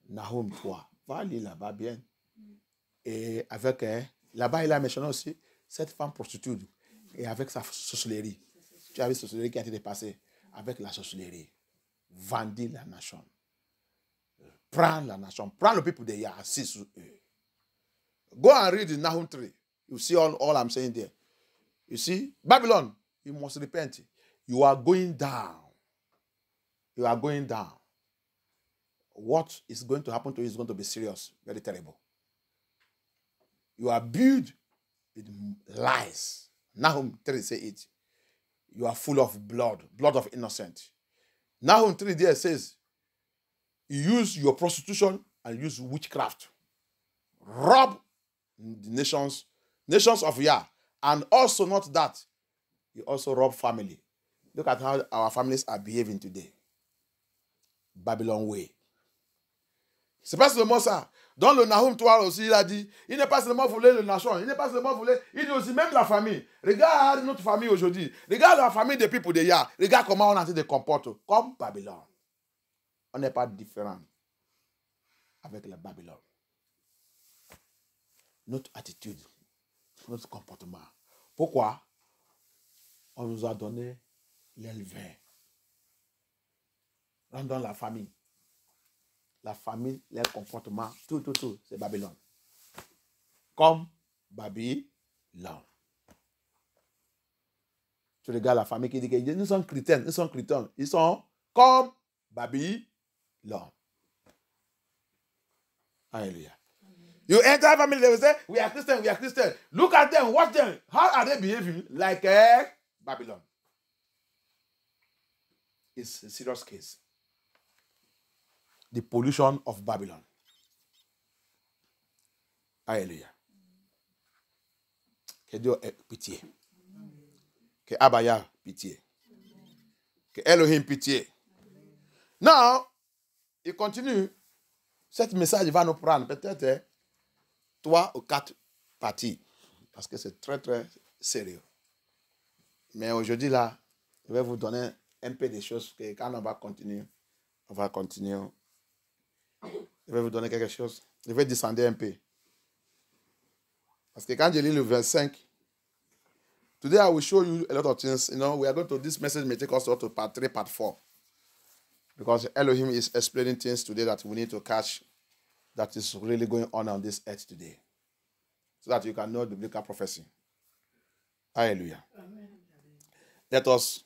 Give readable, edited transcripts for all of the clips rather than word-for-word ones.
Nahum 3. Va lire là-bas bien. Et avec, là-bas, il a mentionné aussi cette femme prostituée. Et avec sa sorcellerie. Tu as vu la sorcellerie qui a été dépassée. Avec la sorcellerie. Vendit la nation. Prends la nation. Prends le peuple de Yah. Assis sur eux. Go and read in Nahum 3. You see all I'm saying there. You see, Babylon, you must repent. You are going down. You are going down. What is going to happen to you is going to be serious, very terrible. You are built with lies. Nahum 3 say it. You are full of blood of innocent. Nahum 3 there says, you use your prostitution and use witchcraft. Rob the nations of Yah. And also not that, you also rob family. Look at how our families are behaving today. Babylon way. C'est pas seulement ça. Dans le Nahum 3 aussi, il a dit, il n'est pas seulement voulu la nation, il n'est pas seulement voulu, il dit aussi même la famille. Regarde notre famille aujourd'hui. Regarde la famille des peuples de Yah. Regarde comment on a été comporté comme Babylone. On n'est pas différent avec la Babylone. Notre attitude, notre comportement. Pourquoi? On nous a donné l'élevé. Rendons la famille. La famille, leur comportement, tout, c'est Babylone. Comme Babylone. Tu regardes la famille qui dit que nous sommes chrétiens, ils sont comme Babylone. Hallelujah. You enter family, they will say, we are Christian. Look at them, watch them. How are they behaving? Like Babylon. It's a serious case. The pollution of Babylon. Hallelujah. Que Dieu ait pitié. Que Abaya pitié. Que Elohim pitié. Now, il continue. Cet message va nous prendre peut-être 3 ou 4 parties. Parce que c'est très, très sérieux. Mais aujourd'hui, là, je vais vous donner un peu des choses que quand on va continuer. Je vais vous donner quelque chose. Je vais descendre un peu. Parce que quand je lis le verset 5, today I will show you a lot of things. You know, we are going to, this message may take us to part 3, part 4. Because Elohim is explaining things today that we need to catch that is really going on this earth today. So that you can know the biblical prophecy. Hallelujah. Amen. Let us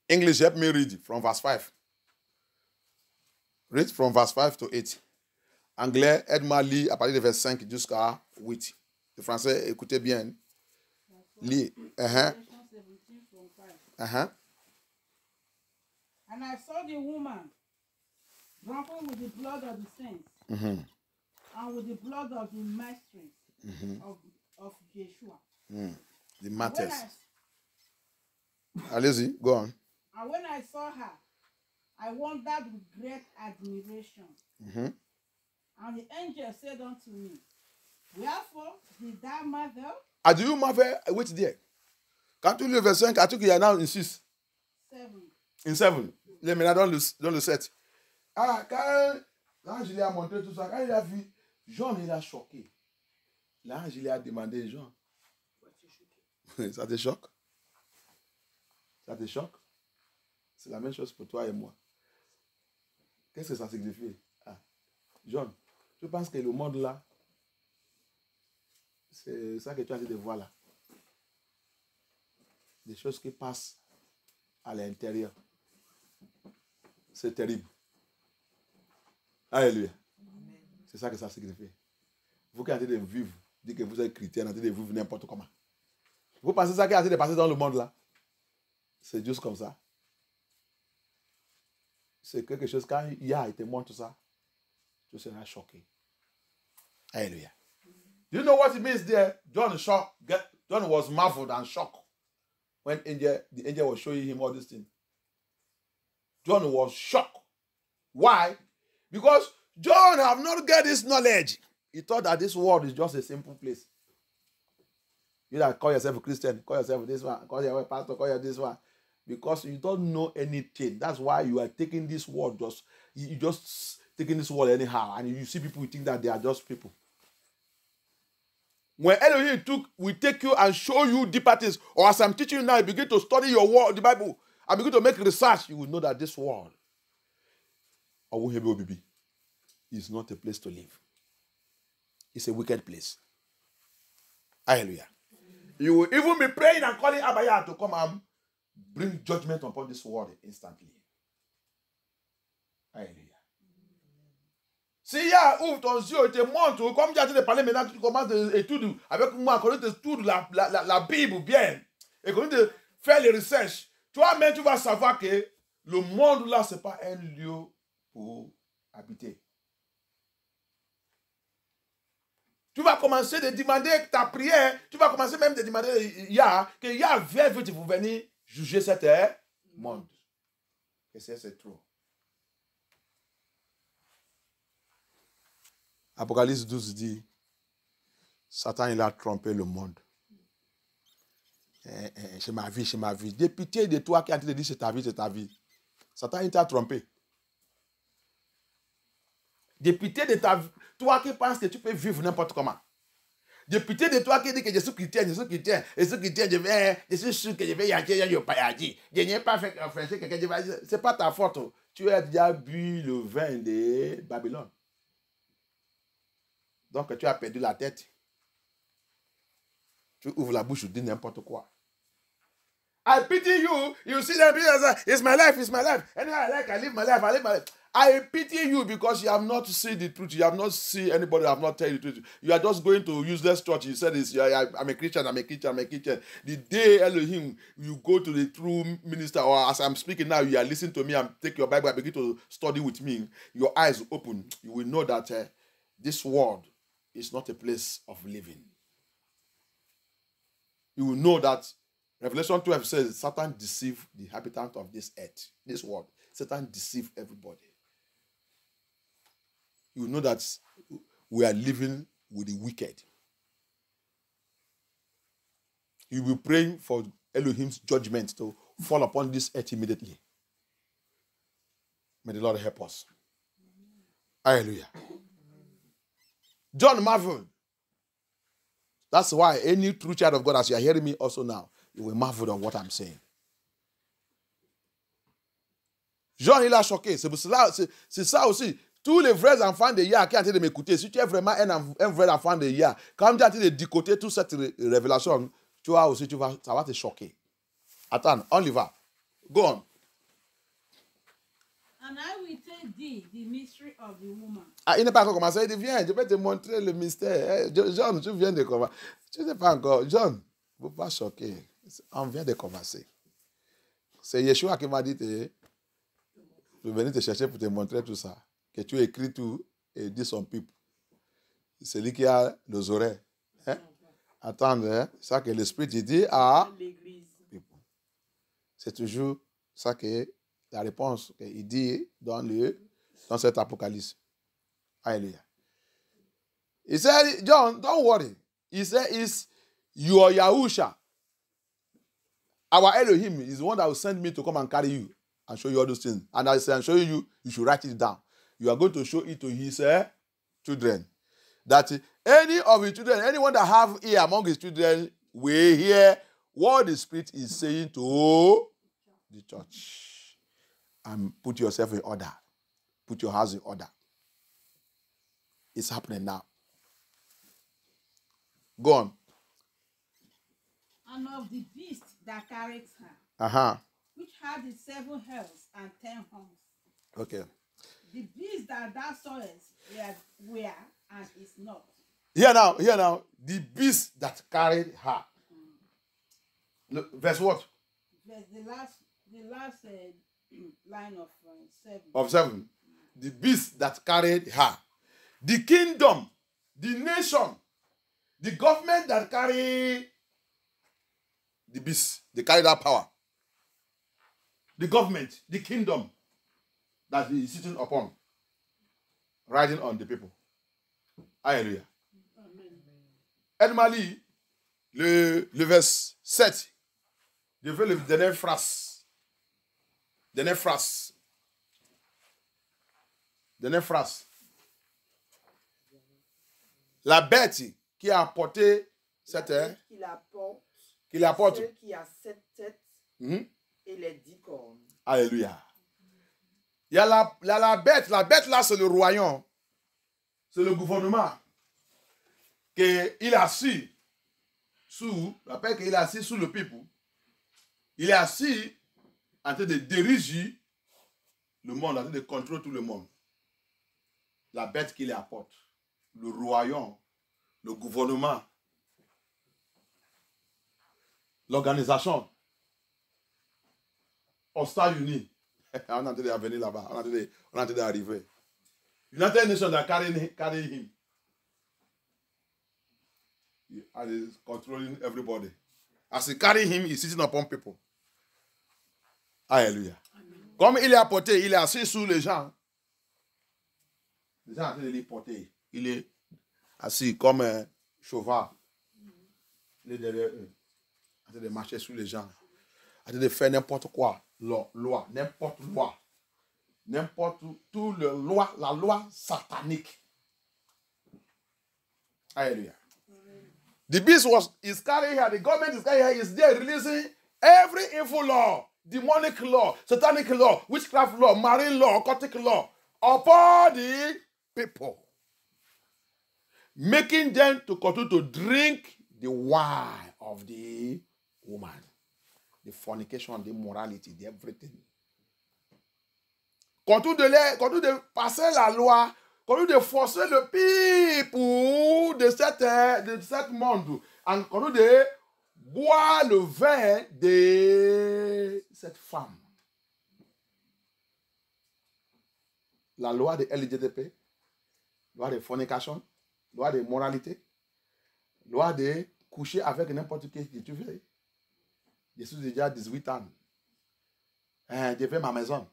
English, help me read from verse 5. Read from verse 5 to 8. Anglais, aide-moi lire à partir du verset 5 jusqu'à 8. Le français, écoutez bien. Lis. And I saw the woman drunken with the blood of the saints and with the blood of the martyrs of Yeshua. The martyrs. Allez-y, go on. And when I saw her, I wondered with great admiration. And the angel said unto me, wherefore did thou marvel? Do you marvel? Wait there. Quand tu lis le verset 5, as-tu qu'il y en a in 6? 7. In 7. Maintenant, dans le 7. Ah, quand l'ange lui a montré tout ça, quand il a vu, Jean, il a choqué. L'ange lui a demandé, Jean, ça te choque? Ça te choque? C'est la même chose pour toi et moi. Qu'est-ce que ça signifie? Ah, John, je pense que le monde là, c'est ça que tu as dit de voir là. Des choses qui passent à l'intérieur. C'est terrible. Alléluia. C'est ça que ça signifie. Vous qui êtes en train de vivre, dites que vous êtes chrétien, en train de vivre n'importe comment. Vous pensez ça qui est en train de passer dans le monde là? C'est juste comme ça. C'est quelque chose, quand Yah te montre ça, tu seras choqué. Alléluia. Do you know what it means there? John was marveled and shocked when the angel was showing him all these things. John was shocked. Why? Because John have not got this knowledge. He thought that this world is just a simple place. You that call yourself a Christian, call yourself this one, call yourself a pastor, call yourself this one. Because you don't know anything. That's why you are taking this word you just taking this word anyhow. And you see people, you think that they are just people. When Elohim will take you and show you deeper things, or as I'm teaching you now, you begin to study your word, the Bible, and begin to make research, you will know that this world is not a place to live. It's a wicked place. Hallelujah. You will even be praying and calling Abaya to come and bring judgment upon this world instantly. Hallelujah. Si ya ouvre ton yeux et te montre, comme j'ai de parler maintenant, tu commences à étudier avec moi, quand tu étudies la Bible bien, et quand tu fais les recherches, toi-même tu vas savoir que le monde là, ce n'est pas un lieu pour habiter. Tu vas commencer à demander ta prière, tu vas commencer même à demander que Yahvé veut te venir juger cet monde. Et c'est trop. Apocalypse 12 dit, Satan il a trompé le monde. C'est ma vie, c'est ma vie. Des pitié de toi qui a dit c'est ta vie, c'est ta vie. Satan il t'a trompé. Des pitié de toi qui penses que tu peux vivre n'importe comment. Des pitié de toi qui dit que je suis chrétien, je suis sûr que je vais y aller, je n'ai pas fait français, c'est pas ta faute. Tu as déjà bu le vin de Babylone. Donc tu as perdu la tête. Tu ouvres la bouche, tu dis n'importe quoi. I pity you. You see them, it's my life, it's my life. Anyhow I like, I live my life, I live my life. I pity you because you have not seen the truth. You have not seen anybody have not tell you the truth. You are just going to useless church. You said this, I'm a Christian, I'm a Christian, I'm a Christian. The day Elohim, you go to the true minister, or as I'm speaking now, you are listening to me and take your Bible and begin to study with me. Your eyes open. You will know that this world is not a place of living. You will know that Revelation 12 says Satan deceived the inhabitant of this earth, this world. Satan deceived everybody. You know that we are living with the wicked. You will be praying for Elohim's judgment to fall upon this earth immediately. May the Lord help us. Hallelujah. John marveled. That's why any true child of God, as you are hearing me also now, you will marvel on what I'm saying. John, il a choqué. C'est ça aussi. Tous les vrais enfants de Yah qui ont été de m'écouter, si tu es vraiment un vrai enfant de Yah, quand tu as été de décoter toute cette révélation, tu vois aussi, ça va te choquer. Attends, on y va. Go on. And I will tell thee the mystery of the woman. Ah, il n'est pas encore commencé. Il dit, viens, je vais te montrer le mystère. John, tu viens de commencer. Tu n'es pas encore. John, ne faut pas choquer. On vient de commencer. C'est Yeshua qui m'a dit, je venais te chercher pour te montrer tout ça. Que tu écris tout et dis son pipe. C'est lui qui a les oreilles. Hein? Attends, hein? Ça que l'Esprit dit à l'église. C'est toujours ça que la réponse qu'il dit dans cet Apocalypse. Hallelujah. He said, John, don't worry. He said, it's your Yahusha. Our Elohim is the one that will send me to come and carry you and show you all those things. And as I'm showing you, you should write it down. You are going to show it to his children. That any of his children, anyone that have ear among his children, will hear what the Spirit is saying to the church. And put yourself in order. Put your house in order. It's happening now. Go on. And of the beast that carried her, which had the 7 heads and 10 horns. Okay. The beast that thou sawest were and is not. Here now. The beast that carried her. Look, verse what? The last line of 7. Of 7. The beast that carried her. The kingdom, the nation, the government that carry the beast, they carry that power. The government, the kingdom that he is sitting upon, riding on the people. Hallelujah. Normally, le verset 7. Je veux le dernière phrase. Dernière phrase. Dernière phrase. La bête qui a apporté cette... Qu'il apporte. Celle qui a 7 têtes et les 10 cornes. Alléluia. Il y a la bête. La bête là, c'est le royaume. C'est le gouvernement. Qu'il a assis sous... Rappelle qu'il est assis sous le peuple. Il est assis en train de diriger le monde, en train de contrôler tout le monde. La bête qu'il apporte. Le royaume. Le gouvernement. L'organisation. Aux États-Unis. On est en train de venir là-bas. On est en train d'arriver. United Nations are carrying him. And he's controlling everybody. As he carry him, he's sitting upon people. Alléluia. Comme il est apporté, il est assis sous les gens. Les gens sont en train de les porter. Il est assis comme un cheval. Il est derrière eux. En train de marcher sous les gens. En train de faire n'importe quoi. Loi. N'importe loi. N'importe tout la loi satanique. Alléluia. The beast is carrying here, the government is carrying here, is there releasing every evil law, demonic law, satanic law, witchcraft law, marine law, occultic law, upon the people. Making them to continue to drink the wine of the woman. The fornication, the morality, the everything. Continue de passer la loi, continue de forcer le people de cet monde, et continue de boire le vin de cette femme. La loi de LGDP, loi de fornication, loi de moralité, loi de coucher avec n'importe qui que tu veux. Je suis déjà 18 ans. Je fais ma maison.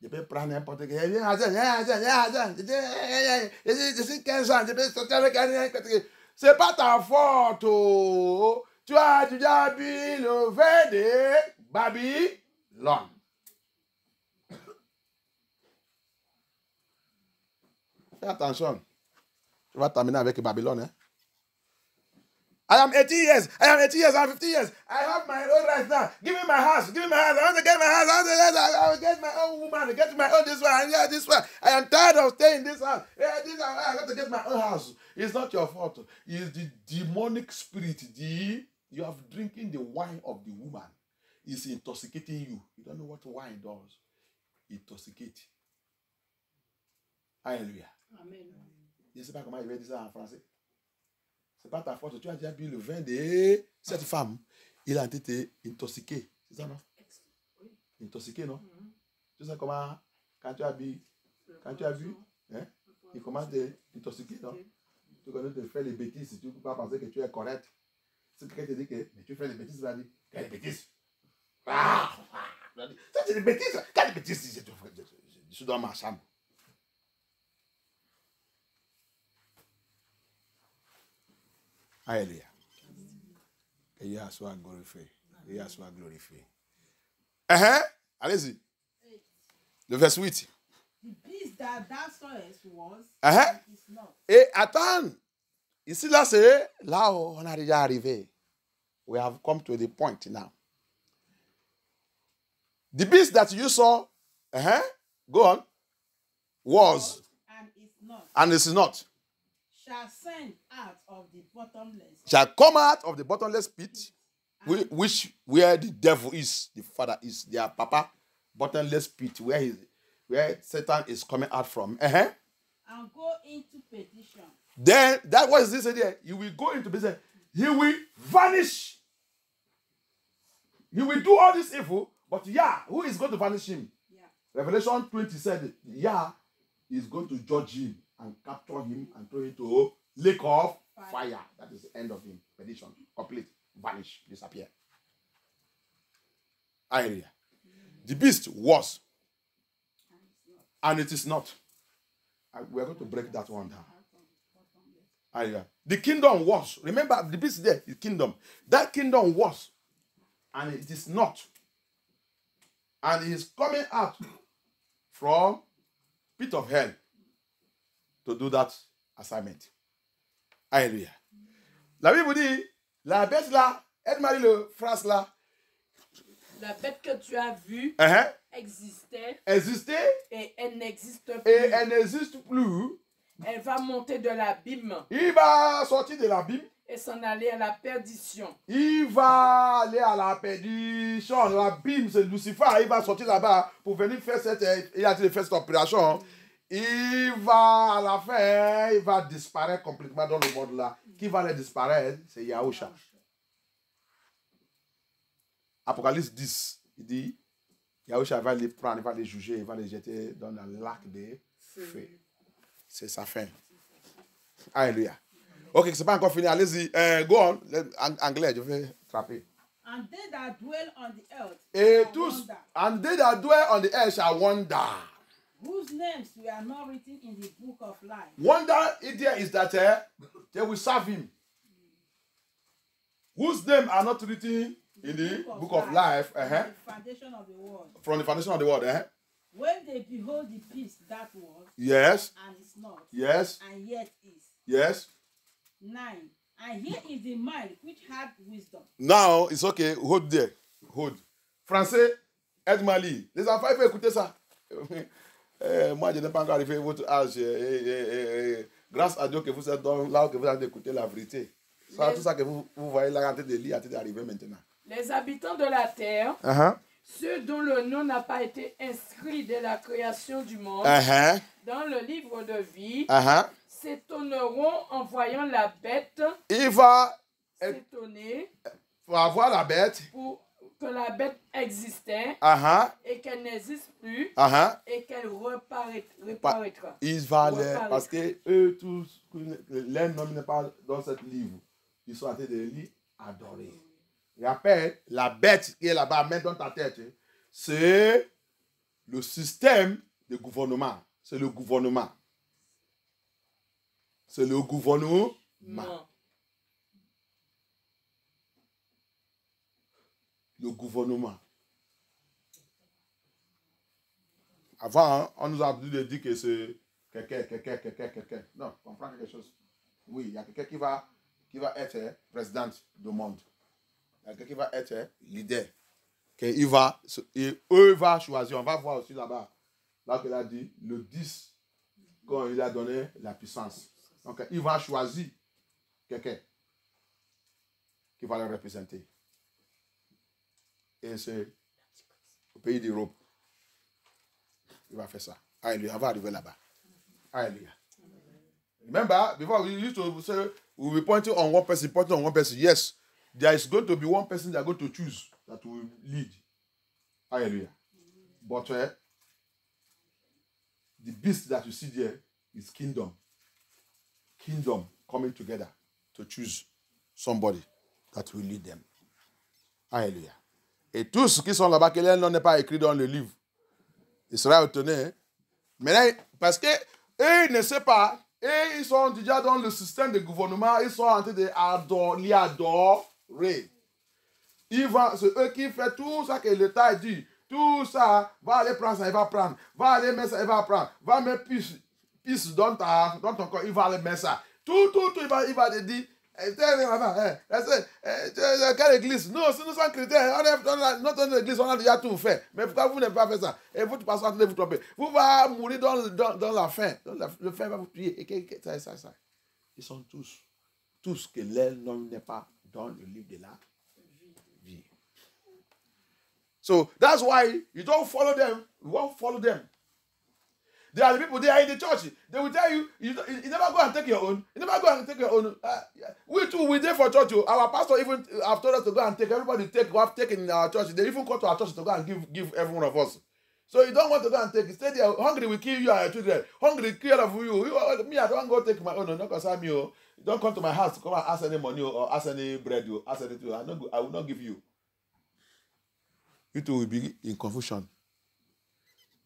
Je peux prendre n'importe qui. Je suis 15 ans. Je peux sortir avec un. C'est pas ta faute. Oh. Tu as déjà bu le vin de Babylone. Fais attention. Tu vas terminer avec Babylone. Hein? I am 80 years. I am 50 years. I have my own right now. Give me my house. Give me my house. I want to get my house. I will get my own woman. Get my own this one. Yeah, this one. I am tired of staying in this house. Yeah, this one. I got to get my own house. It's not your fault. It's the demonic spirit. You have drinking the wine of the woman. It's intoxicating you. You don't know what wine does. Intoxicate. Alléluia. Amen. Je ne sais pas comment il va dire ça en français. C'est pas ta faute. Tu as déjà bu le vin de cette femme. Il a été intoxiqué. C'est ça, non? Intoxiqué, non? Tu sais comment, quand tu as bu, hein, il commence à t'intoxiquer, non? Tu connais de faire les bêtises. Tu ne peux pas penser que tu es correct. Si quelqu'un te dit que mais tu fais les bêtises, il va dire, quelle bêtise? Ça, c'est des bêtises. Quelle bêtise? Je suis dans ma chambre. Alléluia. Que Dieu soit glorifié. Que Dieu soit glorifié. Allez-y. Le verset 8. The beast that thou sawest was, is not. Et attends. Ici, là, c'est là où on a déjà arrivé. We have come to the point now. The beast that you saw, go on, was, and is not. Shall send out of the bottomless. Shall come out of the bottomless pit, where the devil is, the father is, their papa, bottomless pit, where Satan is coming out from. And go into perdition. Then that what is this idea? He will go into business. He will vanish. He will do all this evil, but who is going to vanish him? Yeah. Revelation 20 said is going to judge him and capture him and throw him to lake of fire. That is the end of him. Perdition. Complete. Vanish. Disappear. Hallelujah. The beast was. And it is not. We are going to break that one down. Hallelujah. The kingdom was. Remember, the beast there, the kingdom. That kingdom was, and it is not. And he is coming out from pit of hell to do that assignment. Hallelujah. La Bible dit, la bête là, aide-moi le phrase là. La bête que tu as vue existait et elle n'existe plus. Et elle n'existe plus. Elle va monter de l'abîme. Il va sortir de l'abîme. Et s'en aller à la perdition. Il va aller à la perdition. L'abîme, c'est Lucifer. Il va sortir là-bas pour venir faire cette opération. Il va, à la fin, il va disparaître complètement dans le monde là. Qui va aller disparaître? C'est Yahusha. Apocalypse 10, il dit, Yahusha va les prendre, il va les juger, il va les jeter dans le lac de feu. C'est sa fin. Alléluia. Ok, c'est pas encore fini. Allez-y. Go on. Anglais, je vais attraper. And they that dwell on the earth Et shall tous, wonder, and they that dwell on the earth shall wonder. whose names were not written in the book of life. Wonder idea is that they will serve him. Whose name are not written in the book of life. From the foundation of the world. From the foundation of the world. When they behold the beast that was, Yes. and is not, Yes. and yet is. Yes. 9. And here is the mind which had wisdom. Now, it's okay. Hold there. Hold. Français, aide-moi à lire. Les enfants, il faut écouter ça. Moi, je n'ai pas encore arrivé à votre âge. Grâce à Dieu que vous êtes là, que vous avez écouté la vérité. Ça, tout ça que vous voyez là en train de lire, en train d'arriver maintenant. Les habitants de la terre, ceux dont le nom n'a pas été inscrit dès la création du monde, dans le livre de vie, s'étonneront en voyant la bête. Il va s'étonner pour avoir la bête. Pour que la bête existait et qu'elle n'existe plus et qu'elle reparaîtra. Il va aller parce que eux tous, leur nom n'est pas dans ce livre. Ils sont en train de lire, adorer. Rappelle, la bête qui est là-bas, mets dans ta tête, c'est le système de gouvernement. C'est le gouvernement. C'est le gouvernement. Non. Le gouvernement. Avant, on nous a dit que c'est quelqu'un. Non, on comprend quelque chose. Oui, il y a quelqu'un qui va être président du monde. Il y a quelqu'un qui va être leader. Eux va choisir. On va voir aussi là-bas. Là qu'il a dit, le 10, quand il a donné la puissance. Donc, il va choisir quelqu'un qui va le représenter. Et c'est au pays d'Europe. Il va faire ça. Alléluia. On va arriver là-bas. Alléluia. Remember, before we used to say, we will be pointing on one person. Yes, there is going to be one person they are going to choose that will lead. Hallelujah. But the beast that you see there is kingdom. Kingdom coming together to choose somebody that will lead them. Hallelujah. Et tous ceux qui sont là-bas, que leur nom n'est pas écrit dans le livre, il sera étonné. Mais parce que eux ne savent pas, et ils sont déjà dans le système de gouvernement, ils sont en train d'y adorer. C'est eux qui font tout ça que l'État dit. Tout ça, va aller prendre ça, il va prendre. Va aller mettre ça, il va prendre. Va mettre pisse dans ton corps, il va aller mettre ça. Tout, il va te dire. Quelle église? Non, si nous sommes chrétiens, notre église, on a déjà tout fait. Mais pourquoi vous n'avez pas fait ça? Et votre pasteur en train de vous tromper. Vous allez mourir dans la faim. Le faim va vous tuer. Et ça. Ils sont tous que leur nom n'est pas dans le livre de la vie. So that's why you don't follow them. You won't follow them. There are the people, they are in the church. They will tell you, you never go and take your own. You never go and take your own. We too, we there for church. Our pastor even have told us to go and take. Everybody take. We have taken in our church. They even come to our church to go and give every one of us. So you don't want to go and take. Stay there. Hungry will kill you and your children. Hungry kill of you. Me, I don't go take my own. Not concern me. You don't come to my house to come and ask any money or ask any bread. You ask anything. I will not give you. You two will be in confusion.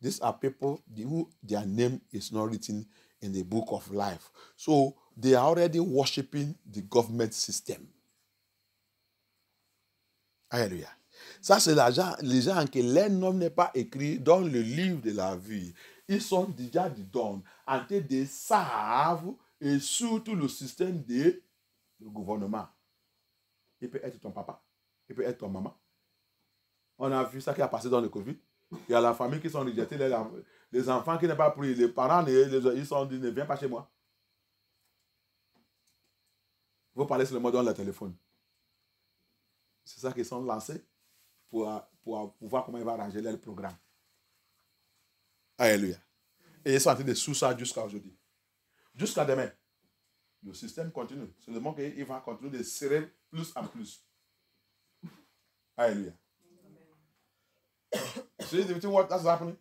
These are people who their name is not written in the book of life. So they are already worshiping the government system. Alléluia. Ça, c'est les gens que leur nom n'est pas écrit dans le livre de la vie. Ils sont déjà dedans, en train de savent et surtout le système de gouvernement. Il peut être ton papa, il peut être ton maman. On a vu ça qui a passé dans le Covid. Il y a la famille qui sont rejetés, les enfants qui n'ont pas pris, les parents, ils sont dit, ne viens pas chez moi. Vous parlez seulement dans le téléphone. C'est ça qu'ils sont lancés pour voir comment ils vont arranger leur programme. Alléluia. Et ils sont en train de sous ça jusqu'à aujourd'hui. Jusqu'à demain. Le système continue. C'est le moment qu'il va continuer de serrer plus en plus. Alléluia. So you see what that's happening?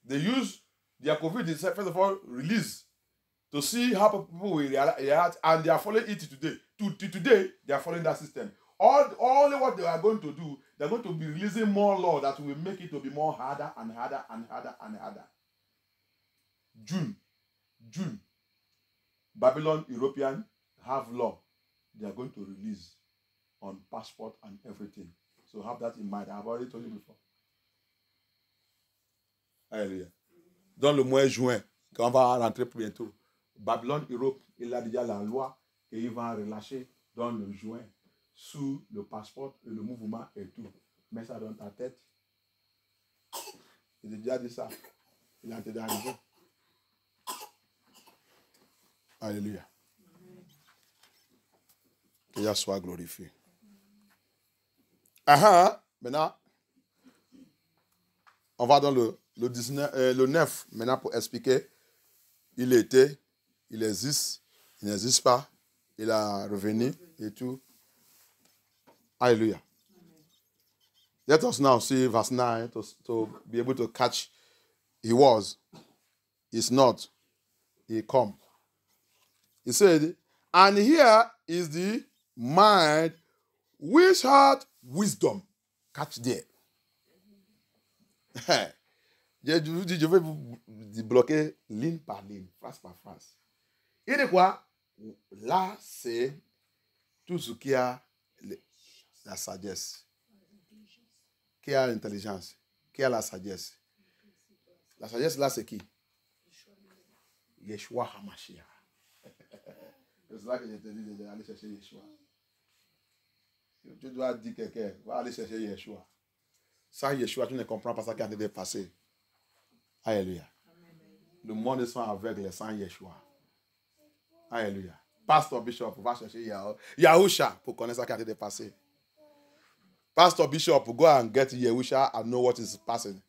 They use their COVID, first of all, release to see how people will react, and they are following it today. Today, they are following that system. Only what they are going to do, they're going to be releasing more law that will make it to be more harder and harder and harder and harder. June. Babylon European have law they are going to release on passport and everything. So have that in mind. I've already told you before. Alléluia. Dans le mois de juin, quand on va rentrer bientôt, Babylone Europe, il a déjà la loi qu'il va relâcher dans le juin sous le passeport et le mouvement et tout. Mets ça dans ta tête. Il a déjà dit ça. Il a déjà arrivé. Alléluia. Que Dieu soit glorifié. Maintenant, on va dans le 9 maintenant pour expliquer. Il était, il existe, il n'existe pas, il a revenu et tout. Hallelujah. Let us now see verse 9 to be able to catch. He was, is not, he come. He said, and here is the mind which had wisdom. Catch there. Je vais vous bloquer ligne par ligne, phrase par phrase. Et de quoi? Là, c'est tout ce qui a la sagesse, qui a l'intelligence, qui a la sagesse. La sagesse, là, c'est qui? Yeshua HaMashiach. C'est là que je te dis d'aller chercher Yeshua. Tu dois dire quelqu'un, va aller chercher Yeshua. Sans Yeshua, tu ne comprends pas ça qui a été passé. Alléluia. Le monde est aveugle sans Yeshua. Alléluia. Pasteur Bishop, va chercher Yahusha pour connaître ça qui a été passé. Pastor Bishop, go and get Yahusha and know what is passing.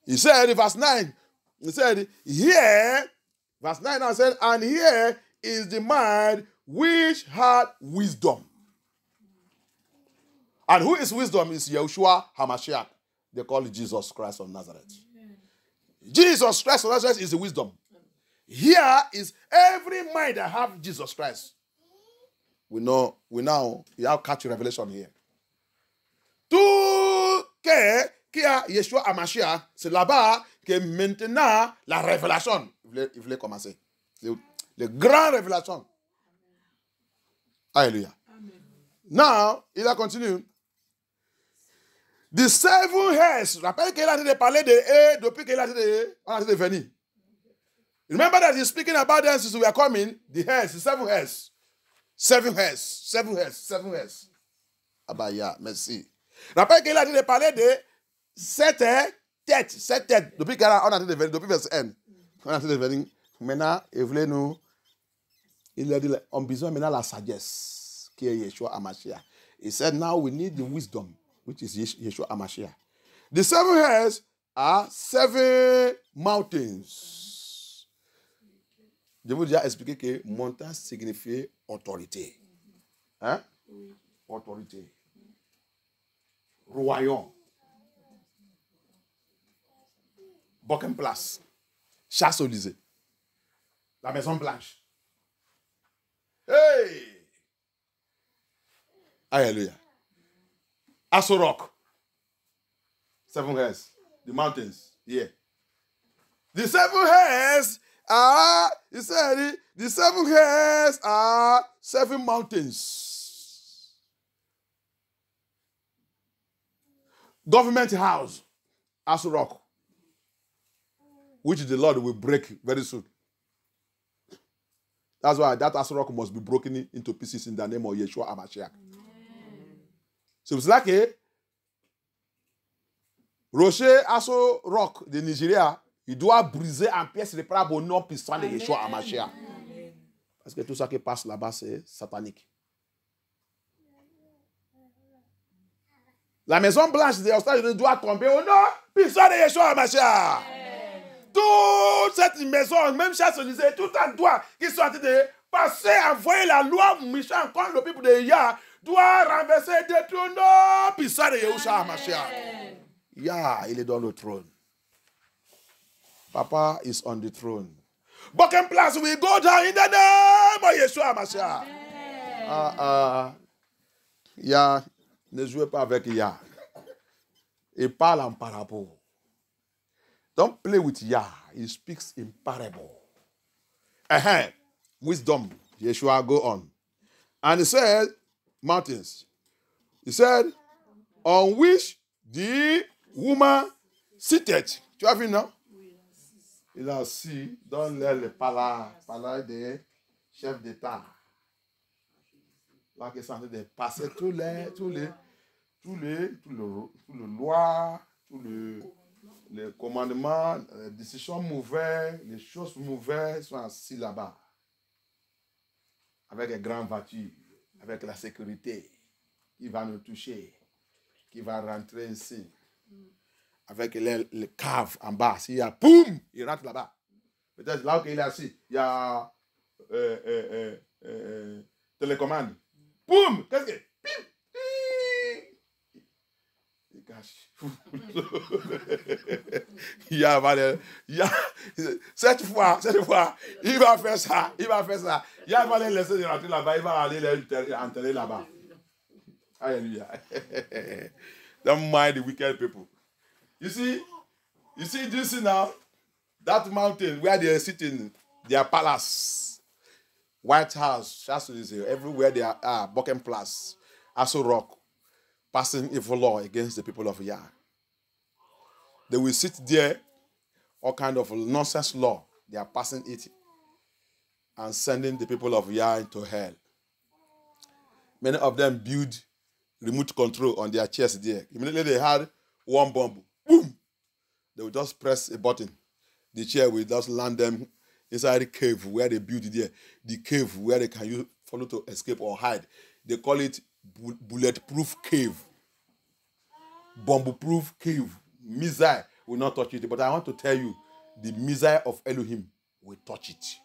He said in verse 9, he said, here, verse 9 now said, and here is the mind which had wisdom. And who is wisdom? Is Yeshua HaMashiach. They call it Jesus Christ of Nazareth. Amen. Jesus Christ of Nazareth is the wisdom. Here is every mind that have Jesus Christ. We now have catch revelation here. Tout qui a Yeshua HaMashiach, c'est là-bas que maintenant la révélation, il voulait commencer. Les grandes révélations. Alléluia. Now, il a continué. The 7 hairs. Rappelle qu'il a été parlé de depuis qu'il a été venu. Remember that he's speaking about them since we are coming. The hairs, the 7 hairs. 7 hairs. 7 hairs. 7 hairs. Abaya, merci. Rappelle qu'il a été parlé de 7 têtes. 7 têtes. Depuis qu'on a été venu, depuis verset 1. On a été venu. Maintenant, il voulait nous. Il a dit, on a besoin maintenant de la sagesse qui est Yeshua HaMashiach. He said, now we need the wisdom, which is Yeshua HaMashiach. The 7 hairs are 7 mountains. Je vous ai déjà expliqué que montagne signifie autorité. Hein? Autorité. Royaume. Buckingham Place. Champs-Élysées. La Maison Blanche. Hey! Hallelujah. Aso Rock. 7 hairs. The mountains. Yeah. The 7 hairs He said the 7 heads are 7 mountains. Government house, Aso Rock, which the Lord will break very soon. That's why that Aso Rock must be broken into pieces in the name of Yeshua HaMashiach. So it's like a Rocher Aso Rock de Nigeria, il doit briser en pièces les bras au nom puissant de Yeshua HaMashiach. Parce que tout ça qui passe là-bas, c'est satanique. La Maison Blanche des États-Unis doit tomber au nom puissant de Yeshua HaMashiach. Toute cette maison, même Champs-Élysées, tout un doigt qui sont en train de passer, envoyer la loi méchante contre le peuple de Yah, doit renverser, détruire au nom puissant de Yeshua HaMashiach. Yah, il est dans le trône. Papa is on the throne. Broken place, we go down in the name of Yeshua HaMashiach. Yah, ne jouez pas avec Yah. Il parle en parabole. Don't play with Yah. He speaks in parable. Wisdom. Yeshua, go on. And he said, mountains. He said, on which the woman seated. Tu as vu, non? Il a assis dans le palais des chefs d'État. Là, qui sont en train de passer tous les lois, les commandements, les décisions mauvaises, les choses mauvaises sont assis là-bas. Avec les grandes voitures, avec la sécurité qui va nous toucher, qui va rentrer ici. Avec les caves en bas, s'il y a, boum, il rentre là-bas. Peut-être là où il est assis, il y a télécommande. Boum, qu'est-ce que... Cette fois, il va faire ça. Il va les laisser rentrer là-bas, il va aller les enterrer là-bas. Alléluia. Don't mind the wicked people. You see this now, that mountain where they are sitting, their palace, White House, everywhere they are, Broken Place, Aso Rock, passing evil law against the people of Yah. They will sit there, all kind of nonsense law. They are passing it and sending the people of Yah into hell. Many of them build remote control on their chairs there. Immediately they had one bomb. Boom! They will just press a button. The chair will just land them inside the cave where they built it there. The cave where they can follow to escape or hide. They call it bulletproof cave. Bomb-proof cave. Missile will not touch it. But I want to tell you, the missile of Elohim will touch it.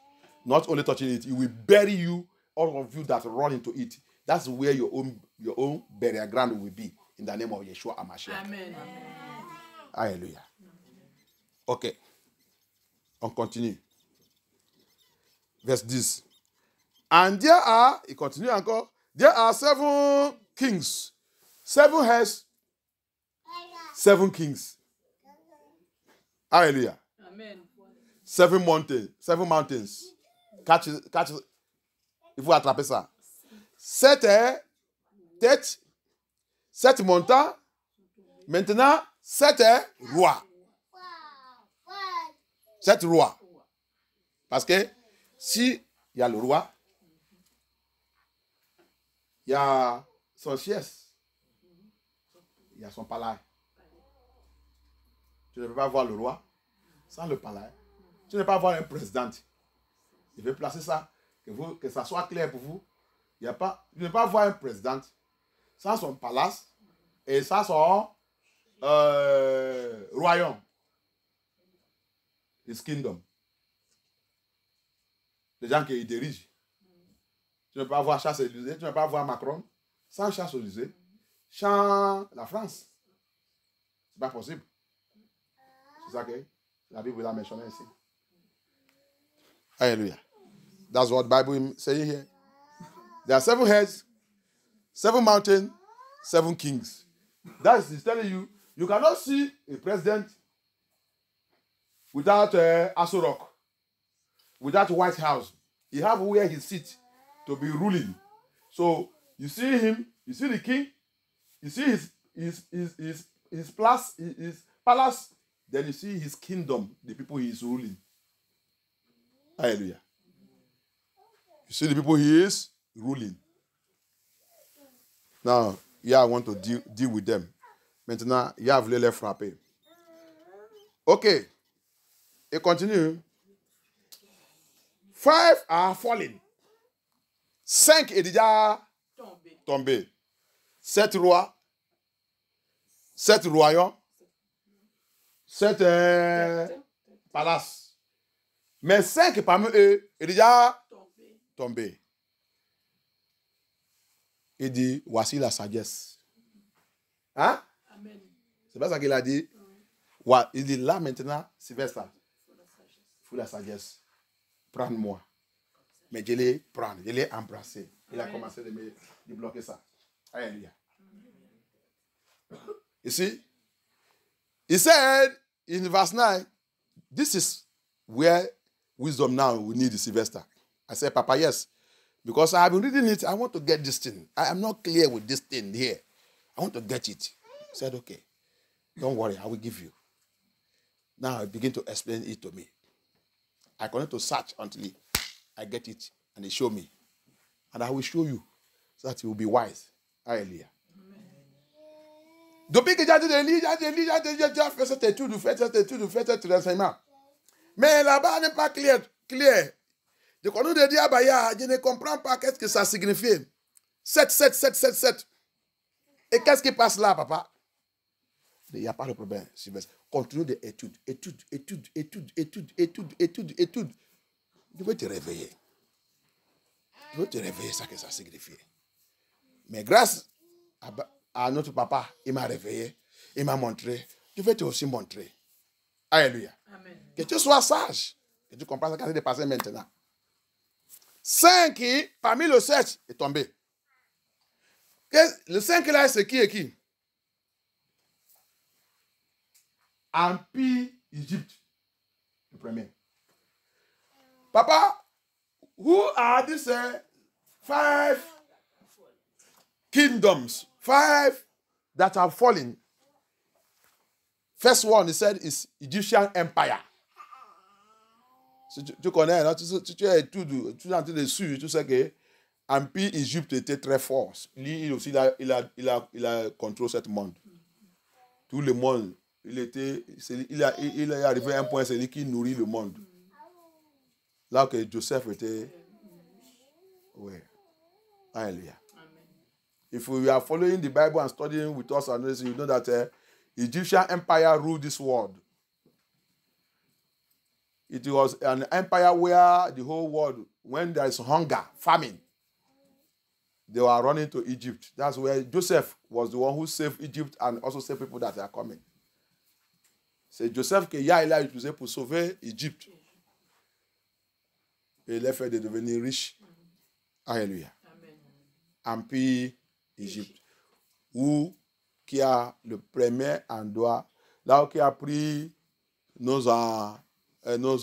Not only touching it, it will bury you, all of you that run into it. That's where your own burial ground will be. In the name of Yeshua HaMashiach. Amen. Alléluia. Ok. On continue. Verse 10. And there are, il continue encore, there are 7 kings. 7 heads, 7 kings. Hallelujah. Amen. 7 mountains. Catch, il faut attraper ça. 7 têtes, 7 montagnes. Maintenant, 7 rois. 7 rois. Parce que si il y a le roi, il y a son siège, il y a son palais. Tu ne peux pas voir le roi sans le palais. Tu ne peux pas voir un président. Il veut placer ça, que ça soit clair pour vous. Tu ne peux pas voir un président sans son palace et sans son royaume. His kingdom. Les gens qui dirigent. Tu ne peux pas voir Champs-Élysées, tu ne peux pas voir Macron sans Champs-Élysées, sans la France. C'est pas possible. C'est ça que la Bible a mentionné ici. Hallelujah. That's what the Bible is saying here. There are 7 heads, 7 mountains, 7 kings. That is telling you, you cannot see a president without Aso Rock. with that White House. He have where he sit to be ruling. So you see him, you see the king, you see his palace, then you see his kingdom, the people he is ruling. Hallelujah. You see the people he is ruling. Now, I want to deal with them. Maintenant, il y a voulu les frapper. Ok. Et continue. 5 are falling. 5 est déjà tombé. 7 rois. 7 royaumes. 7 palaces. Mais 5 parmi eux est déjà tombé. Il dit, voici la sagesse. Hein? Amen. C'est pas ça qu'il a dit. Ouais, il dit, là maintenant, Sylvestre, il faut la sagesse. Prends-moi. Mais je l'ai pris, je l'ai embrassé. Il a commencé de bloquer ça. Alléluia. You see? He said in verse 9, this is where wisdom now we need Sylvester. I said, Papa, yes. Because I have been reading it, I want to get this thing. I am not clear with this thing here. I want to get it. He said, okay, don't worry, I will give you. Now I begin to explain it to me. I continue to search until I get it, and he show me. And I will show you so that you will be wise. Hallelujah. Depuis que j'ai déjà fait cette étude, fait cet enseignement. Mais là-bas n'est pas clair. Je connais de dire, je ne comprends pas qu'est-ce que ça signifie. 7. Et qu'est-ce qui passe là, papa? Il n'y a pas de problème, Sylvestre. Continue d'étude. Tu veux te réveiller. Ça que ça signifie. Mais grâce à notre papa, il m'a réveillé, il m'a montré. Tu veux te aussi montrer. Alléluia. Amen. Que tu sois sage. Que tu comprennes ce qui est passé maintenant. 5 parmi le 7 est tombé. Le 5 là, c'est qui et qui? Empire Égypte. Le premier. Papa, who are these 5 kingdoms? 5 that have fallen. First one, he said, is Egyptian Empire. Si tu connais, non? Tu es tout en train de suivre, tu sais que l'Empire Égypte était très fort. Lui aussi, il a contrôlé ce monde. Tout le monde, il est arrivé à un point, c'est lui qui nourrit le monde. Là que Joseph était. Oui. Hallelujah. If we are following the Bible and studying with us, you know that Egyptian Empire ruled this world. It was an empire where the whole world, when there is hunger, famine, they were running to Egypt. That's where Joseph was the one who saved Egypt and also saved people that are coming. C'est Joseph qu'il a utilisé pour sauver Égypte. Et il a fait de devenir riche. Alléluia. Empire Égypte. Où qui a le premier endroit, là où qui a pris nos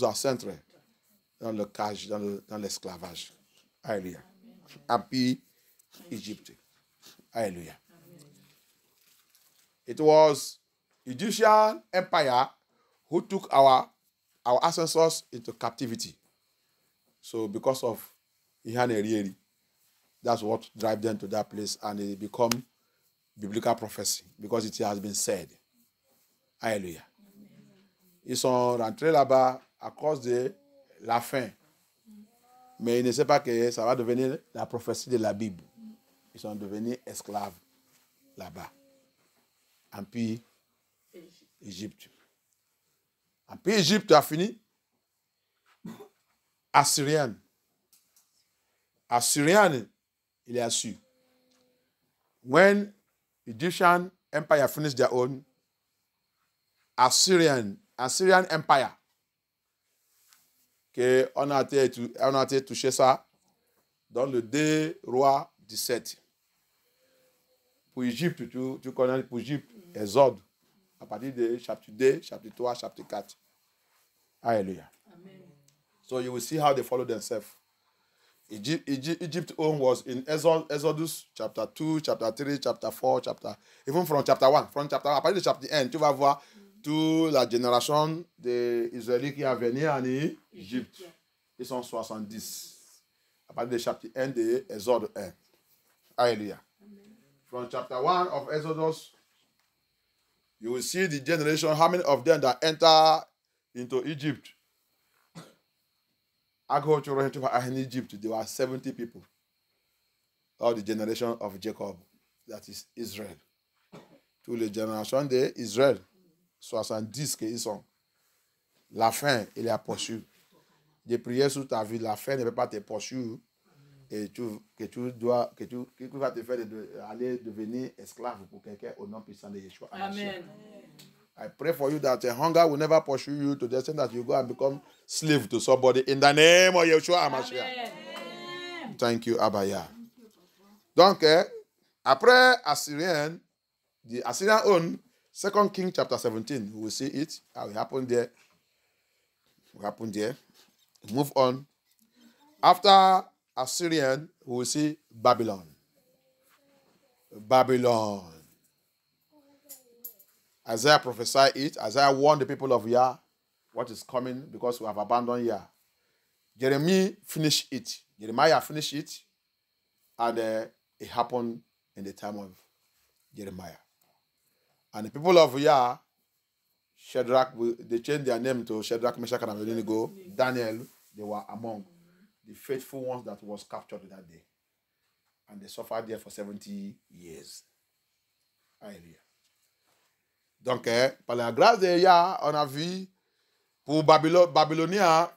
ancêtres dans le cage, dans l'esclavage. Alléluia. Empire Égypte. Alléluia. It was Egyptian Empire who took our ancestors into captivity. So because of Ihanerieri, that's what drive them to that place, and it become biblical prophecy because it has been said. Alléluia. Ils sont rentrés là-bas à cause de la faim. Mais ils ne savent pas que ça va devenir la prophétie de la Bible. Ils sont devenus esclaves là-bas. Empire Égypte. Empire Égypte a fini. Assyrian, il est assis. When Egyptian Empire finished their own, Assyrian Empire, que on a été touché ça dans le 2 Rois 17. Pour Égypte, tu connais pour Égypte, Exode, à partir de chapitre 2, chapitre 3, chapitre 4. Alléluia. Amen. So you will see how they follow themselves. Egypt own was in Exodus chapter 2, chapter 3, chapter 4, even from chapter 1. From chapter 1, à partir de chapter 1, tu vas voir toute la génération des Israélites qui a venu en Égypte. Ils sont 70. À partir du chapitre 1 de Exode 1. Hallelujah. From chapter 1 of Exodus, you will see the generation, how many of them that enter into Egypt. I go to Egypt, there were 70 people. All the generation of Jacob, that is Israel. Toutes les générations d'Israël, 70 qu'ils sont. La fin, il est poursuivi. J'ai prié sur ta vie, la fin ne peut pas te poursuivre et que va te faire aller devenir esclave pour quelqu'un au nom puissant de Yeshua. Amen. I pray for you that hunger will never pursue you to the extent that you go and become slave to somebody in the name of Yeshua HaMashiach. Thank you, Abaya. Donc, après Assyrian, the Assyrian own 2 Kings chapter 17, we will see it, how it happened there. Move on. After Assyrian, we will see Babylon. Babylon. Isaiah prophesied it. Isaiah warned the people of Yah what is coming because we have abandoned Yah. Jeremiah finished it. Jeremiah finished it. And it happened in the time of Jeremiah. And the people of Yah, Shadrach, they changed their name to Shadrach, Meshach, and Abednego. Daniel, they were among the faithful ones that was captured that day. And they suffered there for 70 years. Hallelujah. Donc, par la grâce de Yah, on a vu pour Babylonia,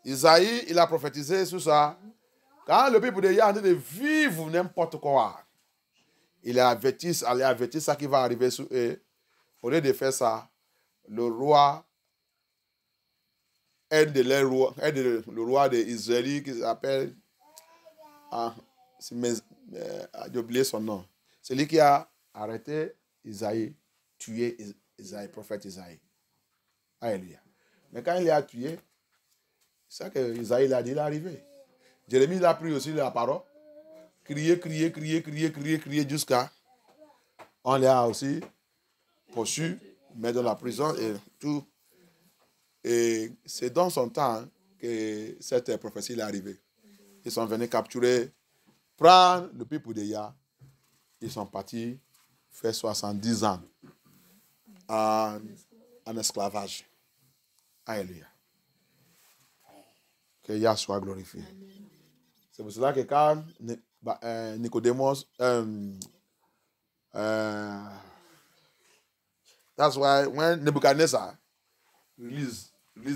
Isaïe, il a prophétisé sur ça. Quand le peuple de Yah est en train de vivre n'importe quoi, il a averti ça qui va arriver sur eux. Au lieu de faire ça, le roi, le roi d'Israël qui s'appelle, j'ai oublié son nom, c'est lui qui a arrêté Isaïe, tué Isaïe, prophète Isaïe. Alléluia. Mais quand il l'a tué, c'est ça que Isaïe a dit, il est arrivé. Jérémie a pris aussi la parole, crier jusqu'à on l'a aussi poursuivi, mais dans la prison et tout. Et c'est dans son temps que cette prophétie est arrivée. Ils sont venus capturer, prendre le peuple de Yah. Ils sont partis faire 70 ans en esclavage. Alléluia. Que Yah soit glorifié. C'est pour cela que quand Nicodemos, that's why when Nebuchadnezzar release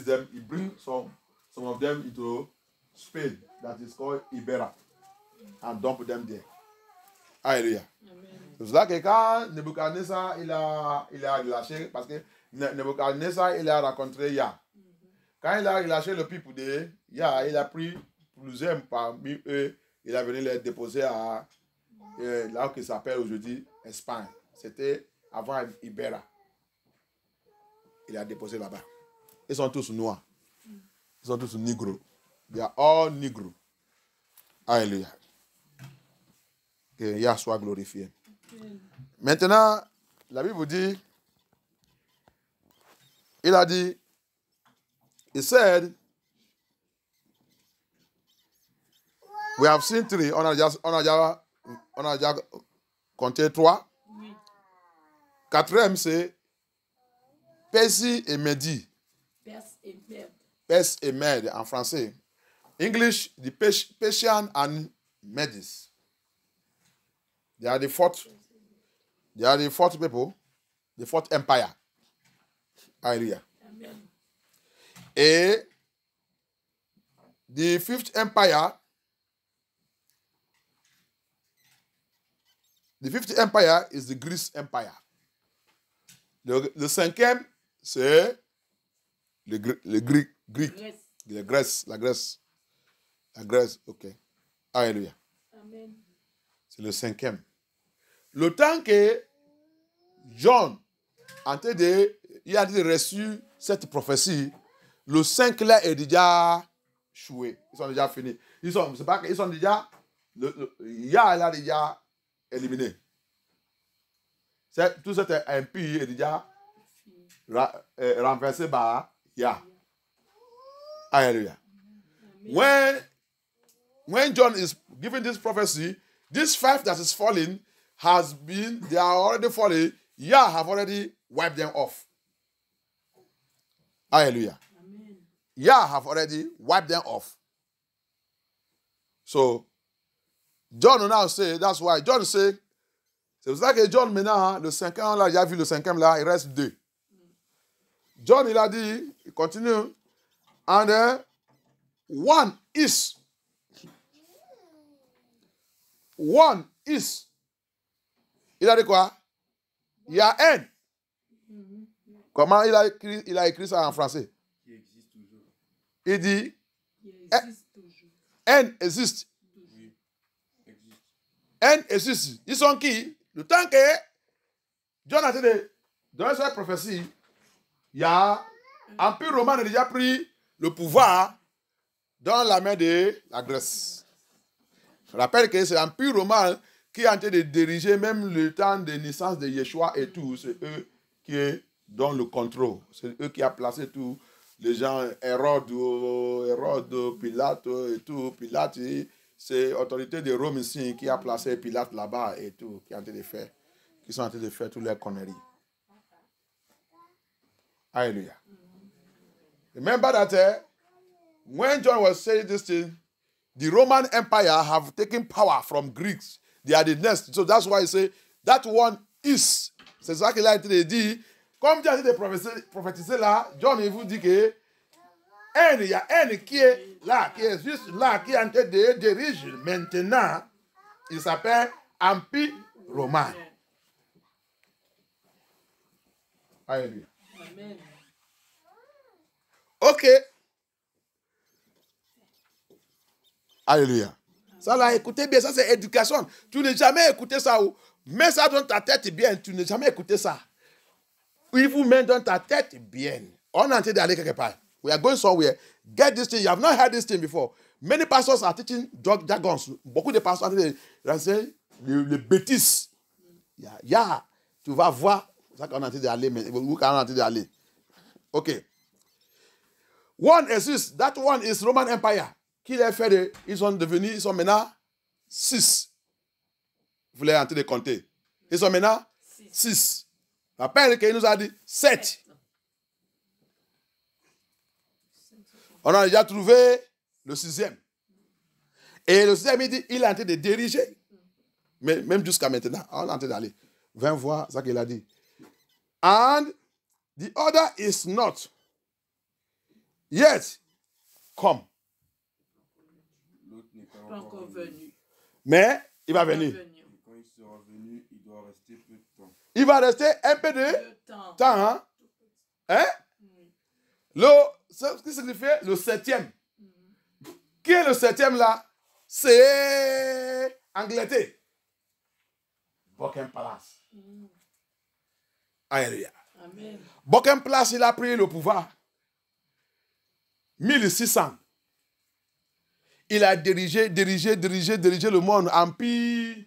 them, he brings some of them into Spain, that is called Ibera, and dump them there. Alléluia. C'est pour cela que quand Nebuchadnezzar il a relâché, parce que Nebuchadnezzar il a rencontré Yah. Quand il a relâché le peuple de Yah, il a pris plusieurs parmi eux, il a venu les déposer à là où il s'appelle aujourd'hui Espagne. C'était avant Ibera. Il a déposé là-bas. Ils sont tous noirs. Ils sont tous négros. They are all négros. Alléluia. Que Yah soit glorifié. Maintenant, la Bible dit, il a dit, he said, we have seen three. On a déjà compté 3. Oui. 4e, c'est Persie et Médie. Perse et Mède en français. English, the Persian and Medes. They are the fourth people, the fourth empire. Hallelujah. Amen. Et the fifth empire, is the Greece Empire. Le 5e, c'est la Grèce, ok. Alléluia. Amen. C'est le 5e. Le temps que John il a reçu cette prophétie, le 5 là est déjà échoué. Ils sont déjà finis. C'est pas qu'ils sont déjà... Ya, il a déjà éliminé. Tout cet impie est déjà renversé par Ya. Hallelujah. When John is giving this prophecy, this 5 that is falling they are already falling. Ya have already wiped them off. Hallelujah. Amen. Ya have already wiped them off. So, John will now say, that's why John say, c'est pour ça que John maintenant, le 5e là, il a vu le 5e là, il reste 2. John, il a dit, il continue, and one is. Il a dit quoi? Il y a un. Comment il a écrit ça en français? Qui existe toujours. Il dit, Qui existe toujours. un existe. Oui, existe. Un existe. Ils sont qui? Le temps que John a été dans cette prophétie, il y a l'Empire romain a déjà pris le pouvoir dans la main de la Grèce. Je rappelle que c'est l'Empire romain qui est en train de diriger même le temps de naissance de Yeshua et tout. C'est eux qui dont le contrôle. C'est eux qui ont placé tous les gens, Hérode, Pilate et tout. Pilate, c'est l'autorité de Rome ici qui a placé Pilate là-bas et tout, qui sont en train de faire toutes les conneries. Hallelujah. Remember that when John was saying this thing, the Roman Empire have taken power from Greeks. They are the next. So that's why he say that one is. C'est ça qu'il a été dit. Comme Dieu a été prophétisé là, John il vous dit que il y a un qui est là, qui est juste là, qui est en train de diriger maintenant. Il s'appelle Empire romain. Alléluia. Amen. Ok. Alléluia. Ça là, écoutez bien, ça c'est éducation. Tu n'as jamais écouté ça. Mets ça dans ta tête bien. Tu n'as jamais écouté ça. Il vous met dans ta tête bien. On est en train d'aller quelque part. We are going somewhere. Get this thing. You have not heard this thing before. Many pastors are teaching jargons. Beaucoup de pastors sont en train de les bêtises. Yeah. Tu vas voir. C'est ça qu'on est en train d'aller. Mais où qu'on est en train d'aller. OK. One exists. That one is Roman Empire. Qui les fait ils sont maintenant 6. Vous les en train de compter. Ils sont maintenant 6. Rappelle qu'il nous a dit 7. On a déjà trouvé le 6e. Et le 6e, il dit, il est en train de diriger. Mais même jusqu'à maintenant, on est en train d'aller. Viens voir ce qu'il a dit. And the other is not yet come. L'autre n'est Pas encore venu. Mais il va venir. Et quand il sera venu, il doit rester peu de temps. Il va rester un peu de temps. Hein? Ce qui signifie le 7e. Qui est le 7e là? C'est Angleterre. Buckingham Palace. Alléluia. Amen. Buckingham Palace, il a pris le pouvoir. 1600. Il a dirigé le monde. Empire